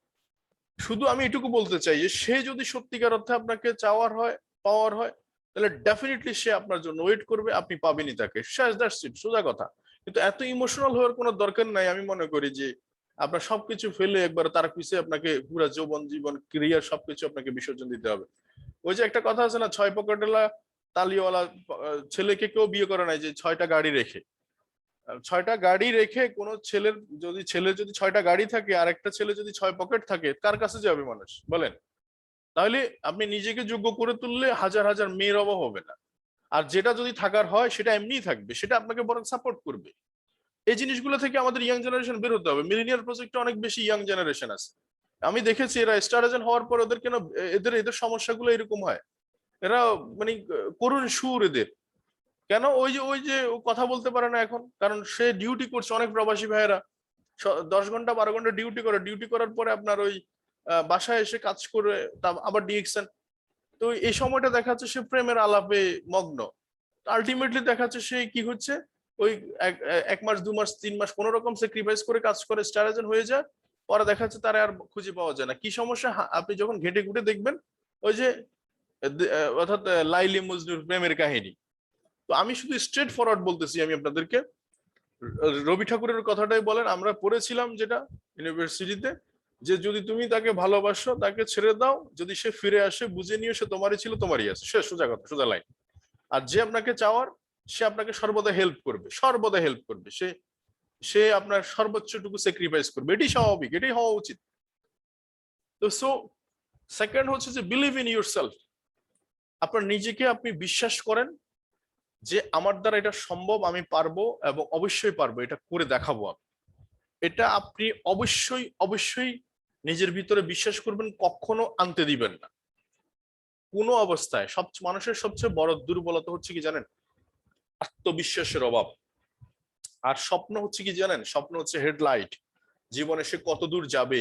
শুধু আমি এটুকু বলতে চাই যে সে যদি সত্যিকার অর্থে আপনাকে চাওয়ার হয়, পাওয়ার হয়, তাহলে ডেফিনেটলি সে আপনার জন্য ওয়েট করবে, আপনি পাবেনই তাকে, শেষ, দ্যাটস ইট, সোজা কথা। কিন্তু এত ইমোশনাল হওয়ার কোনো দরকার নাই। আমি মনে করি যে আপনার সবকিছু ফেলে একবার তার পিছিয়ে আপনাকে পুরো যৌবন জীবন ক্যারিয়ার সবকিছু আপনাকে বিসর্জন দিতে হবে। ওই যে একটা কথা আছে না, 6 পকেটওয়ালা তালিওয়ালা ছেলেকে কেউ বিয়ে করে নাই যে 6টা গাড়ি রেখে। 6টা গাড়ি রেখে কোনো ছেলের, যদি ছেলে যদি 6টা গাড়ি থাকে আর একটা ছেলে যদি 6 পকেট থাকে, কার কাছে যাবে মানুষ বলেন? তাহলে আপনি নিজেকে যোগ্য করে তুললে হাজার হাজার মেয়ের অভাব হবে না। আর যেটা যদি থাকার হয় সেটা এমনিই থাকবে, সেটা আপনাকে বরং সাপোর্ট করবে। এই জিনিসগুলো থেকে আমাদের ইয়াং জেনারেশন বের হতে হবে। মিলেনিয়াল প্রজেক্টে অনেক বেশি ইয়াং জেনারেশন আছে, আমি দেখেছি এরা স্টার এজেন্ট হওয়ার পর ওদের কেন এদের এদের সমস্যাগুলো এরকম হয়। এরা মানে করুণ সুর এদের। কেন? ওই যে ও কথা বলতে পারে না এখন, কারণ সে ডিউটি করছে। অনেক প্রবাসী ভাইয়েরা 10 ঘন্টা 12 ঘন্টা ডিউটি করে, ডিউটি করার পরে আপনার ওই বাসায় এসে কাজ করে, তা আবার ডিএকশন। তো এই সময়টা দেখা যাচ্ছে সে প্রেমের আলাপে মগ্ন। আলটিমেটলি দেখা যাচ্ছে সে কি হচ্ছে, ওই 1 মাস 2 মাস 3 মাস কোন রকম স্যাক্রিফাইস করে কাজ করে স্টার এজেন্ট হয়ে যায়। পরে দেখা যাচ্ছে তারা আর খুঁজে পাওয়া যায় না। কি সমস্যা? আপনি যখন ঘেটে ঘুটে দেখবেন ওই যে অর্থাৎ লাইলি মজনুর প্রেমের কাহিনী। তো আমি শুধু স্ট্রেট ফরওয়ার্ড বলতেছি আমি আপনাদেরকে, রবি ঠাকুরের কথাটাই বলেন, আমরা পড়েছিলাম যেটা ইউনিভার্সিটিতে, যে যদি তুমি তাকে ভালোবাসো তাকে ছেড়ে দাও, যদি সে ফিরে আসে বুঝে নিও সে তোমারই ছিল, তোমারই আছে, সে সোজা কথা, সোজা লাইন। আর যে আপনাকে চাওয়ার, সে আপনাকে সর্বদা হেল্প করবে, সর্বদা হেল্প করবে। সে সে আপনার সর্বোচ্চটুকু স্যাক্রিফাইস করবে, এটাই স্বাভাবিক, এটাই হওয়া উচিত। তো সো সেকেন্ড হচ্ছে যে বিলিভ ইন ইউর সেলফ। আপনার নিজেকে আপনি বিশ্বাস করেন যে আমার দ্বারা এটা সম্ভব, আমি পারবো এবং অবশ্যই পারবো, এটা করে দেখাবো আমি। এটা আপনি অবশ্যই অবশ্যই নিজের ভিতরে বিশ্বাস করবেন, কখনো আনতে দিবেন না কোনো অবস্থায়। মানুষের সবচেয়ে বড় দুর্বলতা হচ্ছে কি জানেন? আত্মবিশ্বাসের অভাব। আর স্বপ্ন হচ্ছে কি জানেন? স্বপ্ন হচ্ছে হেডলাইট। জীবনে সে কত দূর যাবে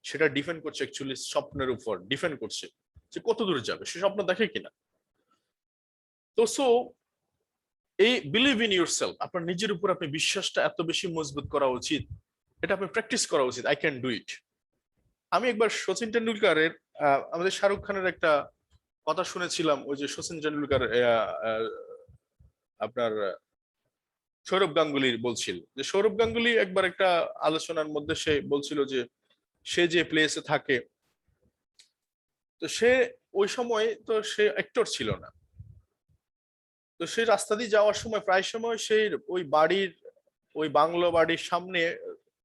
সেটা ডিপেন্ড করছে, অ্যাকচুয়ালি স্বপ্নের উপর ডিপেন্ড করছে যে কত দূর যাবে, সে স্বপ্ন দেখে কিনা। তো সো এই বিলিভ ইন ইউর সেলফ, আপনার নিজের উপর আপনি বিশ্বাসটা এত বেশি মজবুত করা উচিত, এটা আপনি প্র্যাকটিস করা উচিত। I can do it. আমি একবার সচিন টেন্ডুলকারের আমাদের শাহরুখ খানের একটা কথা শুনেছিলাম ওই যে সচিন টেন্ডুলকার আপনার সৌরভ গাঙ্গুলির বলছিল যে সৌরভ গাঙ্গুলি একবার একটা আলোচনার মধ্যে সে বলছিল যে সে যে প্লেসে থাকে, তো সে ওই সময় তো সে অ্যাক্টর ছিল না, তো সেই রাস্তা দিয়ে যাওয়ার সময় প্রায় সময় সেই ওই বাড়ির ওই বাংলো বাড়ির সামনে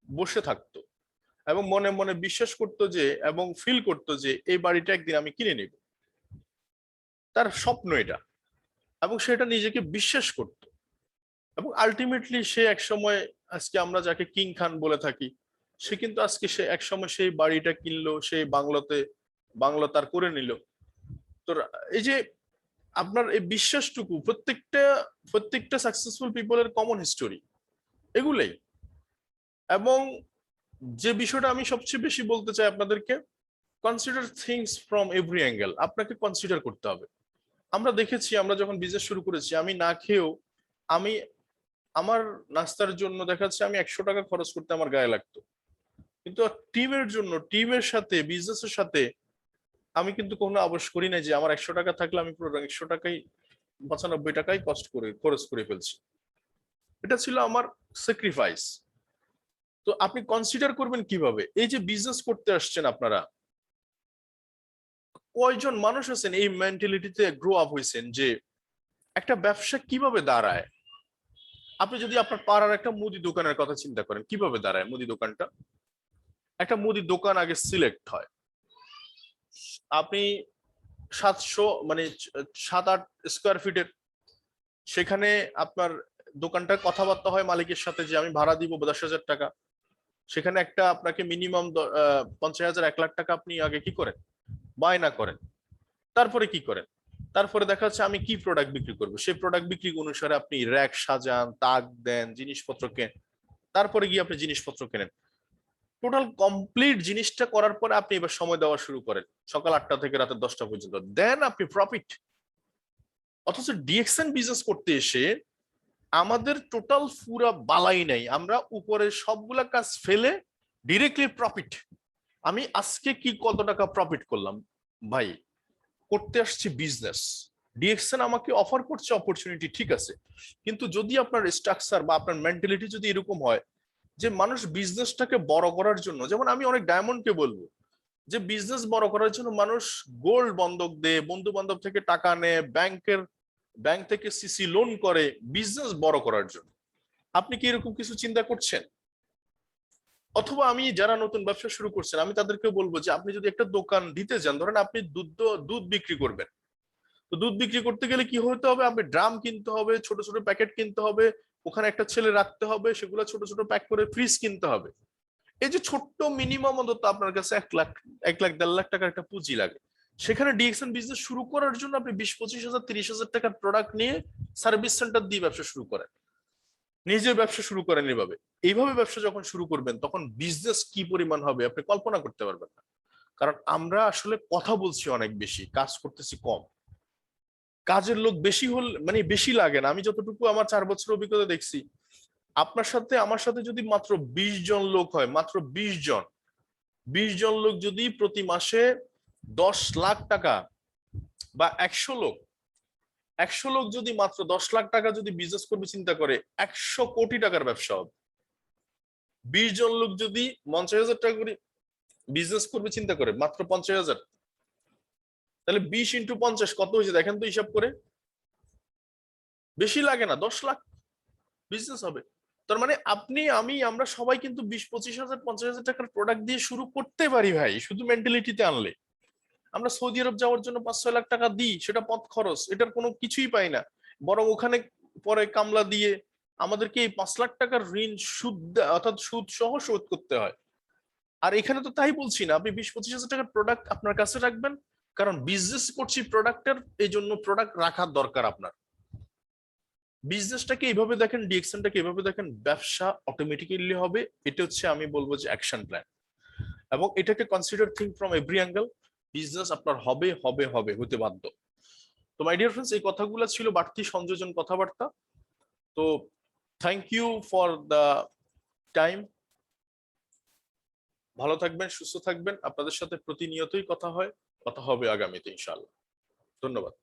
বসে থাকতো এবং মনে মনে বিশ্বাস করতো যে এবং ফিল করতো যে এই বাড়িটা একদিন আমি কিনে নিব, তার স্বপ্ন এটা, এবং সেটা নিজেকে বিশ্বাস করত। এবং আলটিমেটলি সে এক সময়, আজকে আমরা যাকে কিং খান বলে থাকি, সে কিন্তু আজকে সে এক সময় সেই বাড়িটা কিনলো, সেই বাংলো তার করে নিল। তো এই যে আপনার এই বিশ্বাসটুকু প্রত্যেকটা সাকসেসফুল পিপলের কমন হিস্টোরি এগুলোই। এবং যে বিষয়টা আমি সবচেয়ে বেশি বলতে চাই আপনাদেরকে, consider things from every angle, আপনাকে কনসিডার করতে হবে। আমরা দেখেছি, আমরা যখন বিজনেস শুরু করেছি, আমি না খেয়েও আমি আমার নাস্তার জন্য দেখা যাচ্ছে আমি 100 টাকা খরচ করতে আমার গায়ে লাগতো, কিন্তু টিমের জন্য, টিমের সাথে, বিজনেসের সাথে আমি কিন্তু কোনো আবশ করি না যে আমার 100 টাকা থাকলে আমি পুরো 100 টাকাই 95 টাকাই কষ্ট করে খরচ করে ফেলছি। এটা ছিল আমার স্যাক্রিফাইস। তো আপনি কনসিডার করবেন কিভাবে, এই যে বিজনেস করতে আসছেন আপনারা, কয়জন মানুষ আছেন এই মেন্টালিটিতে গ্রো আপ হয়েছেন যে একটা ব্যবসা কিভাবে দাঁড়ায়। আপনি যদি আপনার পাড়ার একটা মুদি দোকানের কথা চিন্তা করেন, কিভাবে দাঁড়ায় মুদি দোকানটা। একটা মুদি দোকান আগে সিলেক্ট হয়, আপনি 700 মানে 7-8 স্কোয়ার ফিটের, সেখানে আপনার দোকানটার কথাবার্তা হয় মালিকের সাথে যে আমি ভাড়া দিব 10,000 টাকা। সেখানে একটা আপনাকে মিনিমাম 50,000 1 লাখ টাকা আপনি আগে কি করেন, বায়না করেন। তারপরে কি করেন, তারপরে দেখা যাচ্ছে আমি কি প্রোডাক্ট বিক্রি করবো, সেই প্রোডাক্ট বিক্রি অনুসারে আপনি র্যাক সাজান, তাক দেন, জিনিসপত্র কেন, তারপরে গিয়ে আপনি জিনিসপত্র কেনেন। টোটাল কমপ্লিট জিনিসটা করার পরে আপনি এবার সময় দেওয়া শুরু করেন সকাল 8টা থেকে রাতের 10টা পর্যন্ত, দেন আপনি প্রফিট। অথচ ডিএক্সএন বিজনেস করতে এসে আমাদের টোটাল পুরা বালাই নাই, আমরা উপরের সবগুলা কাজ ফেলে ডিরেক্টলি প্রফিট। আমি আজকে কি কত টাকা প্রফিট করলাম ভাই, করতে আসছি বিজনেস। ডিএক্সএন আমাকে অফার করছে অপরচুনিটি, ঠিক আছে, কিন্তু যদি আপনার স্ট্রাকচার বা আপনার মেন্টালিটি যদি এরকম হয় যে মানুষ বিজনেসটাকে বড় করার জন্য, যেমন আমি অনেক ডায়মন্ডকে বলবো যে বিজনেস বড় করার জন্য মানুষ গোল্ড বন্ধক দেয়, বন্ধু বান্ধব থেকে টাকা নেয়, ব্যাংক থেকে সিসি লোন করে বিজনেস বড় করার জন্য। আপনি কি এরকম কিছু চিন্তা করছেন? অথবা আমি যারা নতুন ব্যবসা শুরু করছেন আমি তাদেরকে বলবো যে আপনি যদি একটা দোকান দিতে যান, ধরেন আপনি দুধ বিক্রি করবেন, তো দুধ বিক্রি করতে গেলে কি হতে হবে, আপনি ড্রাম কিনতে হবে, ছোট ছোট প্যাকেট কিনতে হবে, ওখানে একটা ছেলে রাখতে হবে, সেগুলো ছোট ছোট প্যাক করে ফ্রিজ কিনতে হবে। এই যে ছোট্ট মিনিমাম অন্তত আপনার কাছে 1 লাখ, 1 লাখ 1.5 লাখ টাকার একটা পুঁজি লাগে। সেখানে ডিএক্সএন বিজনেস শুরু করার জন্য আপনি 20-25 হাজার 30 হাজার টাকার প্রোডাক্ট নিয়ে সার্ভিস সেন্টার দিয়ে ব্যবসা শুরু করেন, নিজের ব্যবসা শুরু করেন। এইভাবে ব্যবসা যখন শুরু করবেন তখন বিজনেস কি পরিমাণ হবে আপনি কল্পনা করতে পারবেন না। কারণ আমরা আসলে কথা বলছি অনেক বেশি, কাজ করতেছি কম। কাজের লোক বেশি হল মানে বেশি লাগে না। আমি যতটুকু আমার 4 বছর অভিজ্ঞতা দেখছি, আপনার সাথে আমার সাথে যদি মাত্র 20 জন লোক হয়, মাত্র 20 জন, 20 জন লোক যদি প্রতি মাসে 10 লাখ টাকা, বা 100 লোক, 100 লোক যদি মাত্র 10 লাখ টাকা যদি বিজনেস করবে, চিন্তা করে 100 কোটি টাকার ব্যবসা হবে। 20 জন লোক যদি 50,000 টাকা করে বিজনেস করবে, চিন্তা করে মাত্র 50,000, তাহলে 20 × 50 কত হয়েছে দেখেন তো হিসাব করে। বেশি লাগে না, 10 লাখ বিজনেস হবে। তার মানে আপনি আমি আমরা সবাই কিন্তু 20-25 হাজার 50,000 টাকার প্রোডাক্ট দিয়ে শুরু করতে পারি ভাই, শুধু মেন্টালিটিতে আনলে। আমরা সৌদি আরব যাওয়ার জন্য 5-6 লাখ টাকা দিই, সেটা পথ খরচ, এটার কোনো কিছুই পাই না, বরং ওখানে পরে কামলা দিয়ে আমাদেরকে এই 5 লাখ টাকার ঋণ সুদ অর্থাৎ সুদ সহ শোধ করতে হয়। আর এখানে তো তাই বলছি না, আপনি 20-25 হাজার টাকার প্রোডাক্ট আপনার কাছে রাখবেন, কারণ বিজনেস করছি প্রোডাক্টের, এই জন্য প্রোডাক্ট রাখার দরকার আপনার। বিজনেসটাকে এইভাবে দেখেন, ডিএক্সএনটাকে এইভাবে দেখেন, ব্যবসা অটোমেটিক্যালি হবে। এটা হচ্ছে আমি বলবো যে অ্যাকশন প্ল্যান, এবং এটাকে consider think from every angle. Business আপনার হবে হবে হবে, হতে বাধ্য। তো মাই ডিয়ার ফ্রেন্ডস, এই কথাগুলো ছিল বাড়তি সংযোজন কথাবার্তা। তো thank you for the time. ভালো থাকবেন, সুস্থ থাকবেন, আপনাদের সাথে প্রতিনিয়তই কথা হয়, কথা হবে আগামীতে ইনশাআল্লাহ। ধন্যবাদ।